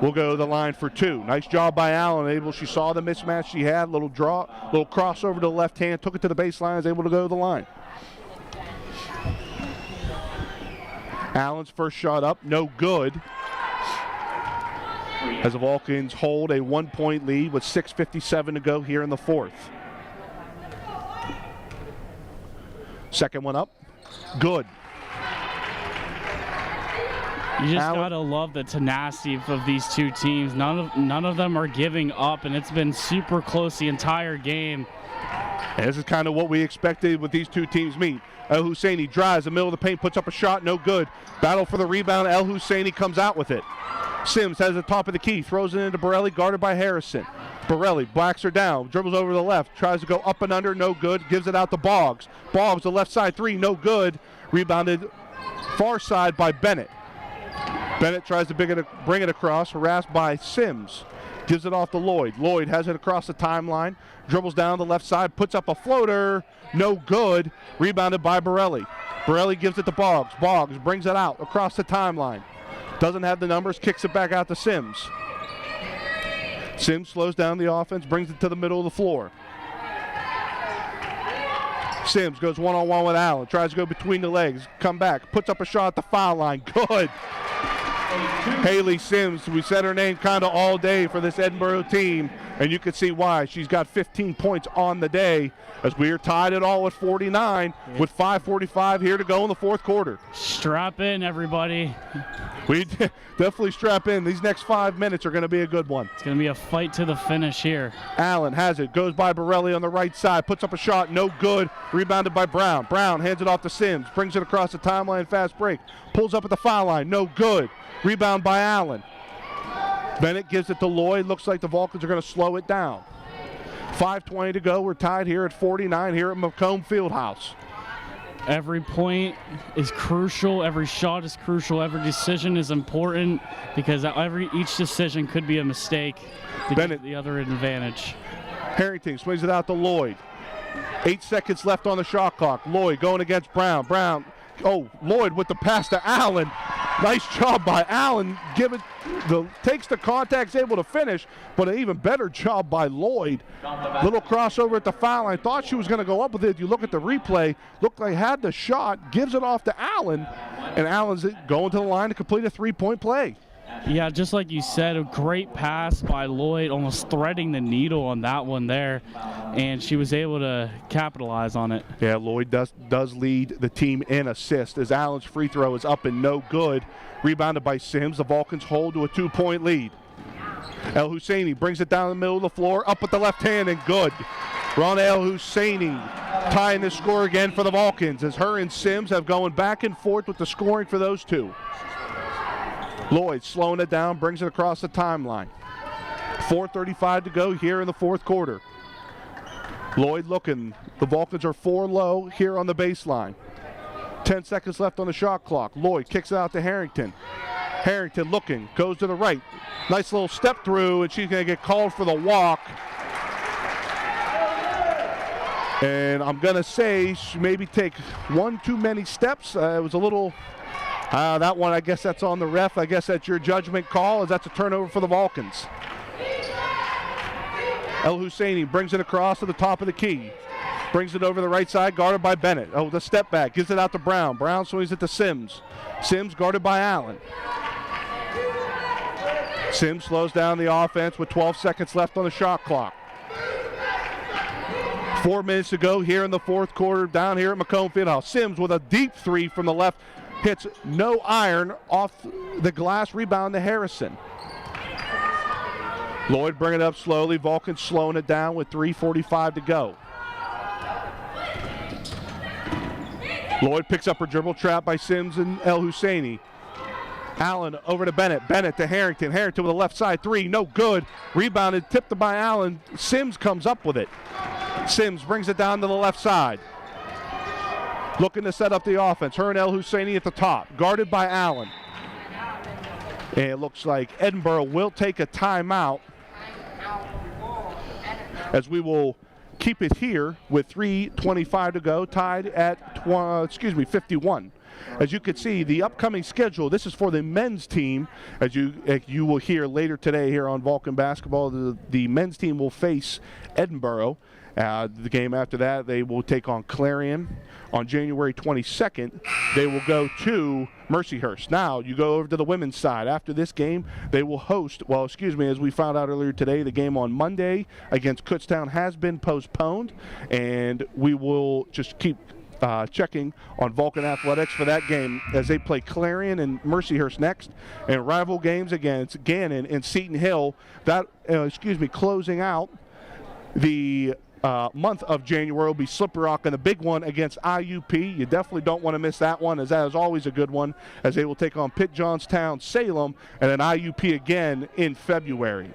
will go to the line for 2. Nice job by Allen. She saw the mismatch she had, little crossover to the left hand, took it to the baseline, is able to go to the line. Allen's first shot up, no good. As the Vulcans hold a 1-point lead with 6:57 to go here in the 4th. Second one up, good. You just gotta love the tenacity of these two teams. None of them are giving up, and it's been super close the entire game. And this is kind of what we expected with these two teams meet. El Husseini drives the middle of the paint, puts up a shot, no good. Battle for the rebound. El Husseini comes out with it. Sims has the top of the key, throws it into Borelli, guarded by Harrison. Borelli backs her down, dribbles over to the left, tries to go up and under, no good, gives it out to Boggs. Boggs, the left side 3, no good. Rebounded far side by Bennett. Bennett tries to bring it across, harassed by Sims. Gives it off to Lloyd. Lloyd has it across the timeline, dribbles down the left side, puts up a floater, no good. Rebounded by Borelli. Borelli gives it to Boggs. Boggs brings it out across the timeline. Doesn't have the numbers, kicks it back out to Sims. Sims slows down the offense, brings it to the middle of the floor. Sims goes one-on-one with Allen, tries to go between the legs, come back, puts up a shot at the foul line. Good. Hallie Sims, we said her name kind of all day for this Edinboro team, and you can see why. She's got 15 points on the day, as we are tied it all at 49 with 5:45 here to go in the 4th quarter. Strap in, everybody. We definitely strap in. These next 5 minutes are going to be a good one. It's going to be a fight to the finish here. Allen has it, goes by Borelli on the right side, puts up a shot, no good. Rebounded by Brown. Brown hands it off to Sims, brings it across the timeline, fast break, pulls up at the foul line, no good. Rebound by Allen. Bennett gives it to Lloyd. Looks like the Vulcans are going to slow it down. 5:20 to go. We're tied here at 49 here at Macomb Fieldhouse. Every point is crucial. Every shot is crucial. Every decision is important, because each decision could be a mistake to Bennett, give the other an advantage. Harrington swings it out to Lloyd. 8 seconds left on the shot clock. Lloyd going against Brown. Lloyd with the pass to Allen. Nice job by Allen. Takes the contact, able to finish, but an even better job by Lloyd. Little crossover at the foul line. Thought she was going to go up with it. You look at the replay, looked like had the shot, gives it off to Allen, and Allen's going to the line to complete a 3-point play. Yeah, just like you said, a great pass by Lloyd, almost threading the needle on that one there, and she was able to capitalize on it. Yeah, Lloyd does lead the team in assists, as Allen's free throw is up and no good. Rebounded by Sims. The Vulcans hold to a 2-point lead. El Husseini brings it down the middle of the floor, up with the left hand, and good. Ron El Husseini tying the score again for the Vulcans, as her and Sims have going back and forth with the scoring for those two. Lloyd slowing it down, brings it across the timeline. 4:35 to go here in the 4th quarter. Lloyd looking. The Vulcans are 4 low here on the baseline. 10 seconds left on the shot clock. Lloyd kicks it out to Harrington. Harrington looking, goes to the right. Nice little step through, and she's going to get called for the walk. And I'm going to say she maybe take one too many steps. It was a little, that one, I guess that's on the ref. I guess that's your judgment call, as that's a turnover for the Vulcans. El Husseini brings it across to the top of the key. Brings it over the right side, guarded by Bennett. Oh, the step back, gives it out to Brown. Brown swings it to Sims. Sims guarded by Allen. Sims slows down the offense with 12 seconds left on the shot clock. 4 minutes to go here in the fourth quarter down here at Macomb Fieldhouse. Sims with a deep three from the left. Hits no iron off the glass, rebound to Harrison. Lloyd bringing it up slowly. Vulcan slowing it down with 3:45 to go. Lloyd picks up her dribble, trap by Sims and El Husseini. Allen over to Bennett. Bennett to Harrington. Harrington with the left side three. No good. Rebounded, tipped by Allen. Sims comes up with it. Sims brings it down to the left side. Looking to set up the offense. Her and El Husseini at the top. Guarded by Allen. And it looks like Edinboro will take a timeout, as we will keep it here with 3:25 to go, tied at 51. As you can see, the upcoming schedule, this is for the men's team. As you will hear later today here on Vulcan Basketball, the men's team will face Edinboro. The game after that, they will take on Clarion. On January 22nd, they will go to Mercyhurst. Now, you go over to the women's side. After this game, they will host, as we found out earlier today, the game on Monday against Kutztown has been postponed, and we will just keep checking on Vulcan Athletics for that game as they play Clarion and Mercyhurst next, and rival games against Gannon and Seton Hill. Closing out the month of January will be Slippery Rock, and the big one against IUP. You definitely don't want to miss that one, as that is always a good one, as they will take on Pitt Johnstown, Salem, and then IUP again in February.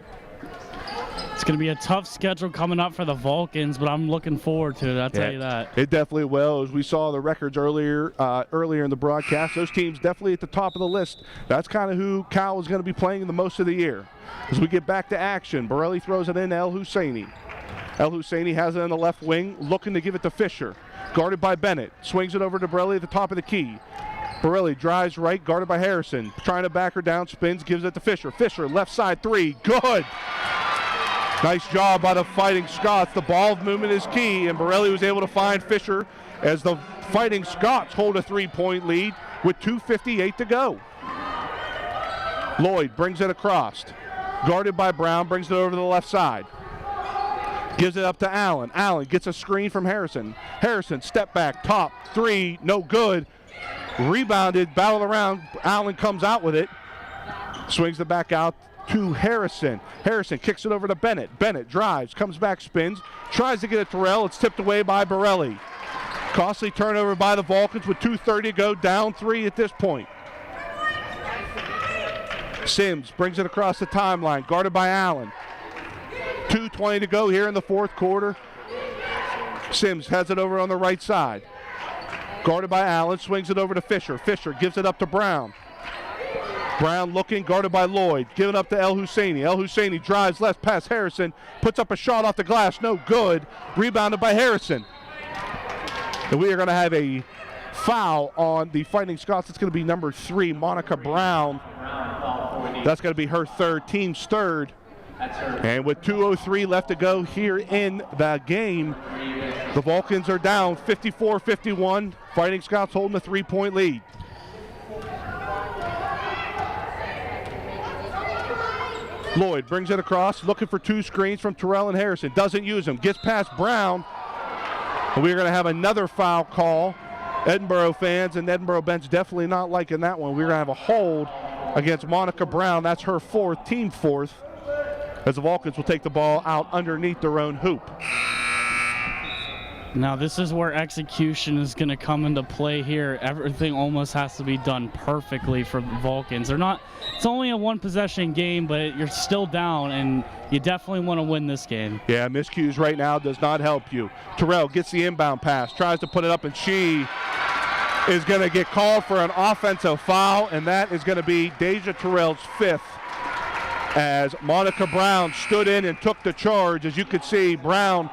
It's going to be a tough schedule coming up for the Vulcans, but I'm looking forward to it, I'll tell you that. It definitely will. As we saw the records earlier in the broadcast, those teams definitely at the top of the list. That's kind of who Cal is going to be playing the most of the year. As we get back to action, Borelli throws it in to El Husseini. El Husseini has it in the left wing, looking to give it to Fisher. Guarded by Bennett. Swings it over to Borelli at the top of the key. Borelli drives right, guarded by Harrison. Trying to back her down, spins, gives it to Fisher. Fisher, left side three, good! Nice job by the Fighting Scots. The ball movement is key, and Borelli was able to find Fisher as the Fighting Scots hold a 3-point lead with 2:58 to go. Lloyd brings it across. Guarded by Brown, brings it over to the left side. Gives it up to Allen. Allen gets a screen from Harrison. Harrison, step back, top, three, no good. Rebounded, battled around. Allen comes out with it. Swings the back out to Harrison. Harrison kicks it over to Bennett. Bennett drives, comes back, spins, tries to get it to Terrell. It's tipped away by Borelli. Costly turnover by the Vulcans with 2:30 to go, down 3 at this point. Sims brings it across the timeline, guarded by Allen. 2:20 to go here in the fourth quarter. Sims has it over on the right side. Guarded by Allen, swings it over to Fisher. Fisher gives it up to Brown. Brown looking, guarded by Lloyd. Giving up to El Husseini. El Husseini drives left past Harrison. Puts up a shot off the glass, no good. Rebounded by Harrison. And we are going to have a foul on the Fighting Scots. It's going to be number 3, Monica Brown. That's going to be her third, team's third. And with 2:03 left to go here in the game, the Vulcans are down 54-51. Fighting Scots holding a 3-point lead. Lloyd brings it across, looking for 2 screens from Terrell and Harrison. Doesn't use them. Gets past Brown. We're going to have another foul call. Edinboro fans and Edinboro bench definitely not liking that one. We're going to have a hold against Monica Brown. That's her 4th, team 4th. As the Vulcans will take the ball out underneath their own hoop. Now this is where execution is going to come into play here. Everything almost has to be done perfectly for the Vulcans. It's only a 1-possession game, but you're still down, and you definitely want to win this game. Yeah, miscues right now does not help you. Terrell gets the inbound pass, tries to put it up, and she is going to get called for an offensive foul, and that is going to be Deja Terrell's 5th. As Monica Brown stood in and took the charge. As you could see, Brown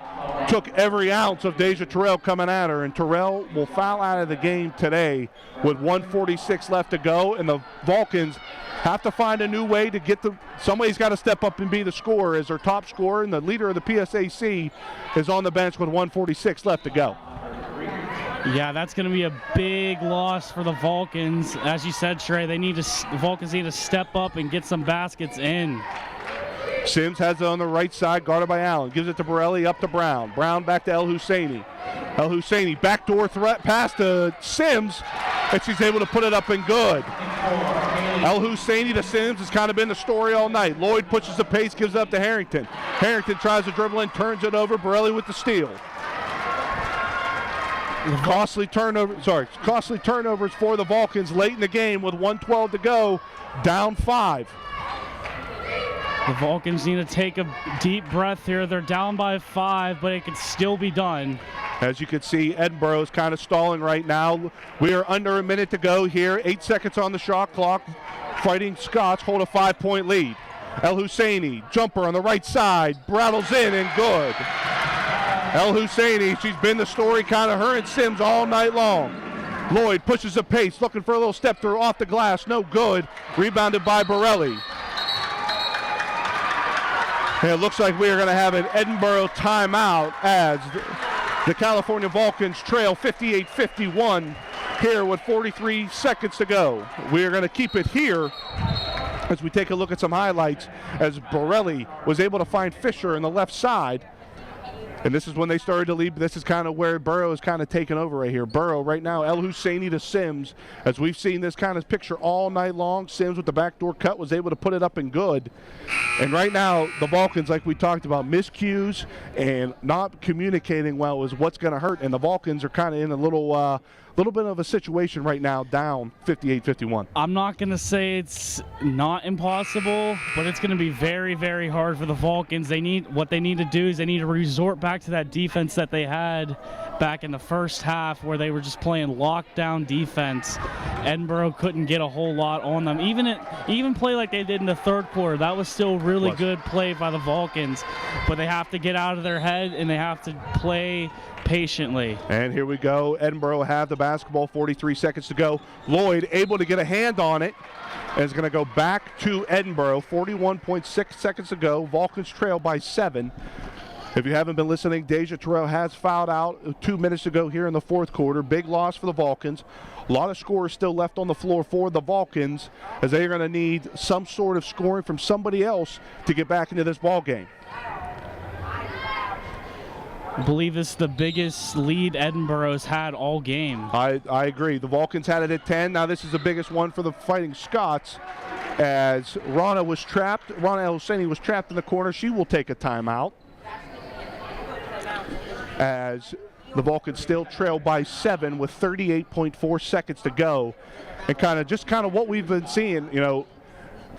took every ounce of Deja Terrell coming at her, and Terrell will foul out of the game today with 1:46 left to go, and the Vulcans have to find a new way to get somebody's got to step up and be the scorer as their top scorer, and the leader of the PSAC is on the bench with 1:46 left to go. Yeah, that's going to be a big loss for the Vulcans. As you said, Trey, the Vulcans need to step up and get some baskets in. Sims has it on the right side, guarded by Allen. Gives it to Borelli, up to Brown. Brown back to El Husseini. El Husseini, backdoor threat pass to Sims, and she's able to put it up and good. El Husseini to Sims has kind of been the story all night. Lloyd pushes the pace, gives it up to Harrington. Harrington tries to dribble in, turns it over. Borelli with the steal. Costly turnovers for the Vulcans late in the game with 1:12 to go, down 5. The Vulcans need to take a deep breath here. They're down by 5, but it can still be done. As you can see, Edinboro is kind of stalling right now. We are under a minute to go here. 8 seconds on the shot clock. Fighting Scots hold a 5-point lead. El Husseini, jumper on the right side, rattles in and good. El Husseini, she's been the story, kind of her and Sims all night long. Lloyd pushes the pace, looking for a little step through off the glass, no good. Rebounded by Borelli. And it looks like we are going to have an Edinboro timeout as the California Vulcans trail 58-51 here with 43 seconds to go. We are going to keep it here as we take a look at some highlights as Borelli was able to find Fisher on the left side. And this is when they started to lead. This is kind of where Burrow is kind of taking over right here. Burrow right now, El Husseini to Sims. As we've seen this kind of picture all night long, Sims with the backdoor cut was able to put it up and good. And right now, the Vulcans, like we talked about, miscues and not communicating well is what's going to hurt. And the Vulcans are kind of in a little bit of a situation right now, down 58-51. I'm not going to say it's not impossible, but it's going to be very, very hard for the Vulcans. What they need to do is they need to resort back to that defense that they had back in the first half where they were just playing lockdown defense. Edinboro couldn't get a whole lot on them. Even play like they did in the third quarter, that was still really good play by the Vulcans. But they have to get out of their head and they have to play patiently. And here we go. Edinboro have the basketball, 43 seconds to go. Lloyd able to get a hand on it and is going to go back to Edinboro. 41.6 seconds to go. Vulcans trail by 7. If you haven't been listening, Deja Terrell has fouled out 2 minutes to go here in the fourth quarter. Big loss for the Vulcans. A lot of scores still left on the floor for the Vulcans as they are going to need some sort of scoring from somebody else to get back into this ball game. I believe this is the biggest lead Edinboro's had all game. I agree. The Vulcans had it at 10. Now this is the biggest one for the Fighting Scots as Rana El Husseini was trapped in the corner. She will take a timeout as the Vulcans still trail by 7 with 38.4 seconds to go. And kind of what we've been seeing, the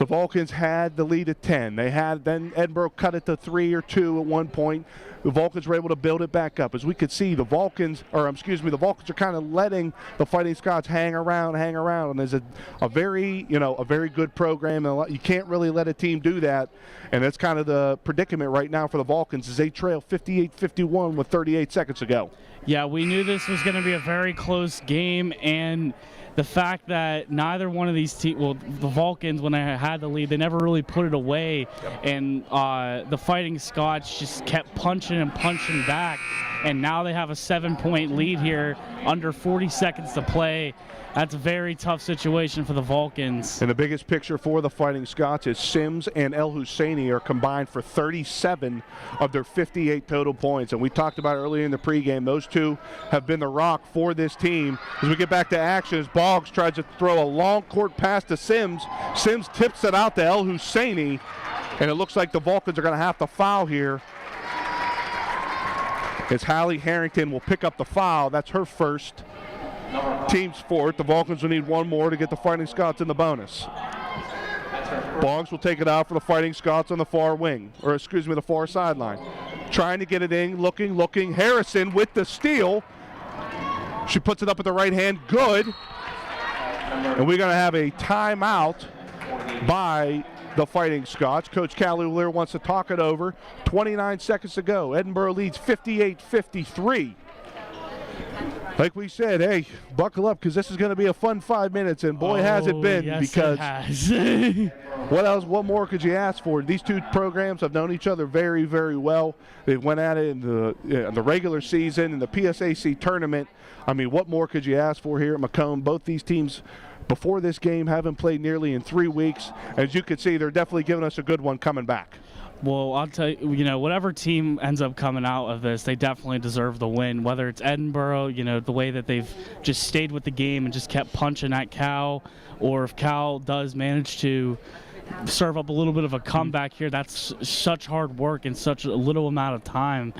Vulcans had the lead at 10. Then Edinboro cut it to 3 or 2 at one point. The Vulcans were able to build it back up. As we could see, the Vulcans are kind of letting the Fighting Scots hang around. And there's a very good program. And you can't really let a team do that. And that's kind of the predicament right now for the Vulcans as they trail 58-51 with 38 seconds to go. Yeah, we knew this was going to be a very close game, and the fact that neither one of these teams, the Vulcans, when they had the lead, they never really put it away, and the Fighting Scots just kept punching and punching back, and now they have a 7-point lead here, under 40 seconds to play. That's a very tough situation for the Vulcans. And the biggest picture for the Fighting Scots is Sims and El Husseini are combined for 37 of their 58 total points. And we talked about earlier in the pregame, those two have been the rock for this team. As we get back to action, as Boggs tries to throw a long court pass to Sims. Sims tips it out to El Husseini, and it looks like the Vulcans are going to have to foul here. As Hallie Harrington will pick up the foul. That's her first. Team's fourth. The Vulcans will need one more to get the Fighting Scots in the bonus. Boggs will take it out for the Fighting Scots on the far wing, the far sideline. Trying to get it in, looking. Harrison with the steal. She puts it up with the right hand, good. And we're going to have a timeout by the Fighting Scots. Coach Callie Wheeler wants to talk it over. 29 seconds to go. Edinboro leads 58-53. Like we said, hey, buckle up because this is going to be a fun 5 minutes, and boy, has it been. Yes, because it has. what more could you ask for? These two programs have known each other very, very well. They went at it in the regular season, in the PSAC tournament. I mean, what more could you ask for here at Macomb? Both these teams before this game haven't played nearly in 3 weeks. As you can see, they're definitely giving us a good one coming back. Well, I'll tell you, whatever team ends up coming out of this, they definitely deserve the win. Whether it's Edinboro, the way that they've just stayed with the game and just kept punching at Cal, or if Cal does manage to serve up a little bit of a comeback here, that's such hard work in such a little amount of time.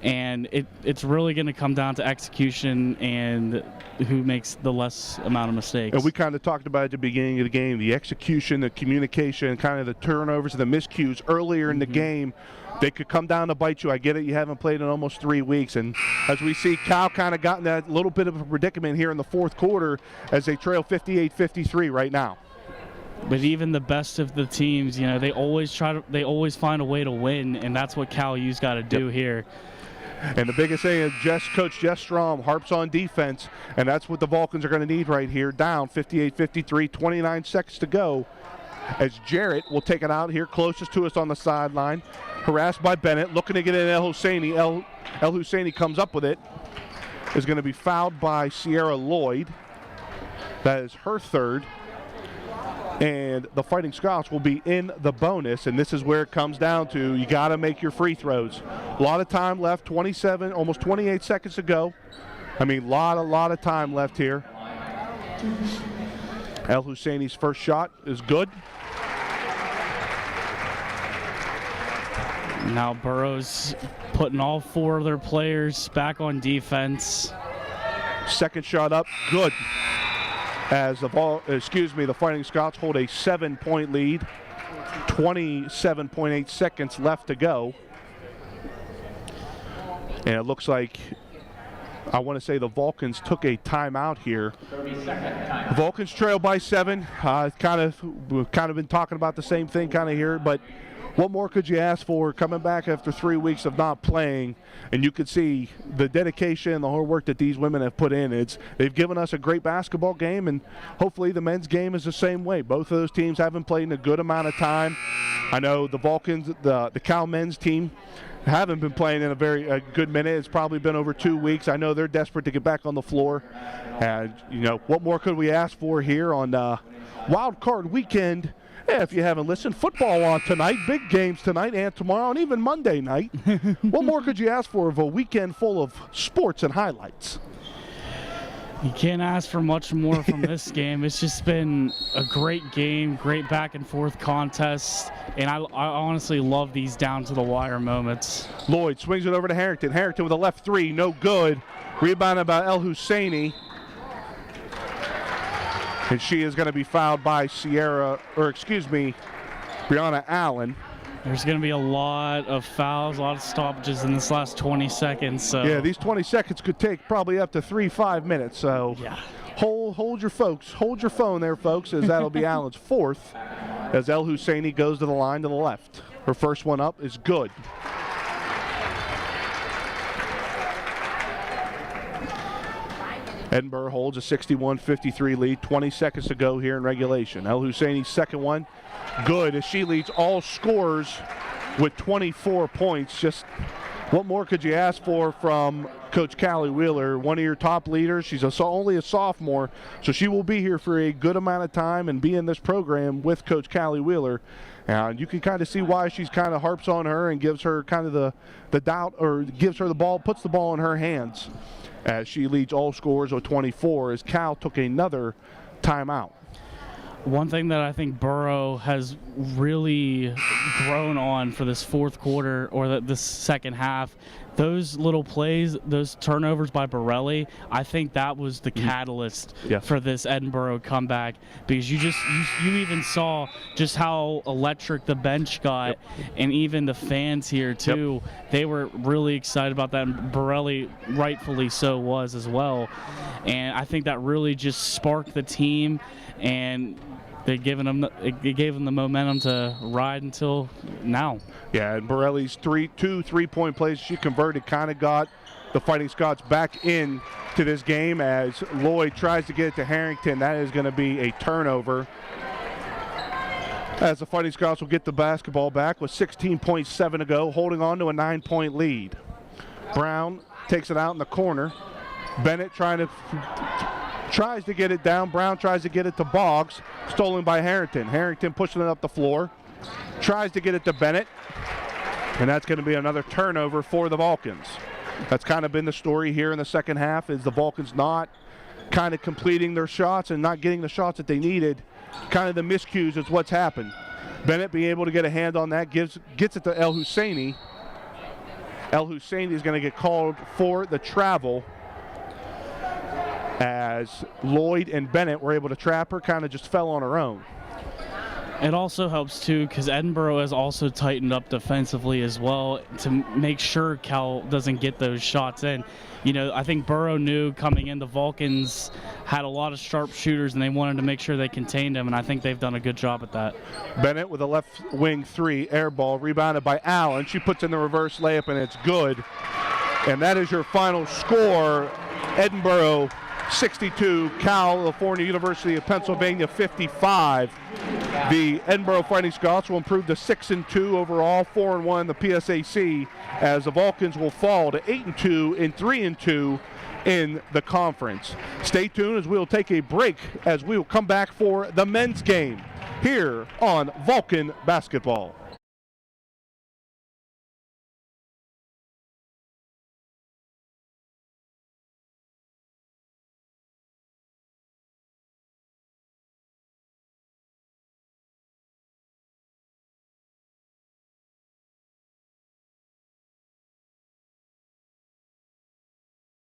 And it's really going to come down to execution and who makes the less amount of mistakes. And we kind of talked about at the beginning of the game, the execution, the communication, kind of the turnovers and the miscues earlier in the game. They could come down to bite you. I get it. You haven't played in almost 3 weeks. And as we see, Cal kind of got in that little bit of a predicament here in the fourth quarter as they trail 58-53 right now. But even the best of the teams, they always find a way to win, and that's what Cal U's got to do here. And the biggest thing is Coach Jess Strom harps on defense, and that's what the Vulcans are going to need right here. Down 58-53, 29 seconds to go. As Jarrett will take it out here, closest to us on the sideline. Harassed by Bennett, looking to get in El Husseini. El Husseini comes up with it. Is going to be fouled by Sierra Lloyd. That is her third. And the Fighting Scots will be in the bonus, and this is where it comes down to you got to make your free throws. A lot of time left, 27, almost 28 seconds to go. I mean, a lot of time left here. El Husseini's first shot is good. Now Burroughs putting all 4 of their players back on defense. Second shot up, good. As the Fighting Scots hold a 7-point lead. 27.8 seconds left to go. And it looks like, I want to say the Vulcans took a timeout here. The Vulcans trail by 7. We've kind of been talking about the same thing kind of here, but what more could you ask for coming back after 3 weeks of not playing? And you could see the dedication and the hard work that these women have put in. They've given us a great basketball game, and hopefully the men's game is the same way. Both of those teams haven't played in a good amount of time. I know the Vulcans, the Cal men's team, haven't been playing in a good minute. It's probably been over 2 weeks. I know they're desperate to get back on the floor. And, what more could we ask for here on Wild Card Weekend? Yeah, if you haven't listened, football on tonight, big games tonight and tomorrow and even Monday night. What more could you ask for of a weekend full of sports and highlights? You can't ask for much more from this game. It's just been a great game, great back and forth contest, and I honestly love these down to the wire moments. Lloyd swings it over to Harrington. Harrington with a left 3, no good. Rebounded by El Husseini. And she is going to be fouled by Brianna Allen. There's going to be a lot of fouls, a lot of stoppages in this last 20 seconds. So. Yeah, these 20 seconds could take probably up to 3-5 minutes. So yeah. Hold your phone there, folks, as that'll be Allen's fourth, as El Husseini goes to the line to the left. Her first one up is good. Edinboro holds a 61-53 lead, 20 seconds to go here in regulation. El Husseini's second one, good, as she leads all scorers with 24 points. Just what more could you ask for from Coach Callie Wheeler, one of your top leaders? She's only a sophomore, so she will be here for a good amount of time and be in this program with Coach Callie Wheeler. And you can kind of see why she's kind of harps on her and gives her kind of the doubt, or gives her the ball, puts the ball in her hands, as she leads all scorers with 24, as Cal took another timeout. One thing that I think Burrow has really grown on for this fourth quarter, or this second half, those little plays, those turnovers by Borelli, I think that was the catalyst for this Edinboro comeback, because you even saw just how electric the bench got, and even the fans here too. They were really excited about that, and Borelli rightfully so was as well. And I think that really just sparked the team, and it gave them the momentum to ride until now. Yeah, and Borelli's two three-point plays she converted kind of got the Fighting Scots back in to this game as Lloyd tries to get it to Harrington. That is going to be a turnover, as the Fighting Scots will get the basketball back with 16.7 to go, holding on to a 9-point lead. Brown takes it out in the corner. Bennett tries to get it down. Brown tries to get it to Boggs. Stolen by Harrington. Harrington pushing it up the floor. Tries to get it to Bennett. And that's going to be another turnover for the Vulcans. That's kind of been the story here in the second half, is the Vulcans not kind of completing their shots and not getting the shots that they needed. Kind of the miscues is what's happened. Bennett being able to get a hand on that, gets it to El Husseini. El Husseini is going to get called for the travel, as Lloyd and Bennett were able to trap her, kind of just fell on her own. It also helps too because Edinboro has also tightened up defensively as well to make sure Cal doesn't get those shots in. You know, I think Borough knew coming in the Vulcans had a lot of sharp shooters and they wanted to make sure they contained them, and I think they've done a good job at that. Bennett with a left wing three, air ball, rebounded by Allen. She puts in the reverse layup and it's good. And that is your final score. Edinboro 62, California University of Pennsylvania 55. The Edinboro Fighting Scots will improve to 6-2 overall, 4-1 in the PSAC, as the Vulcans will fall to 8-2 and 3-2 in the conference. Stay tuned as we'll take a break as we will come back for the men's game here on Vulcan Basketball.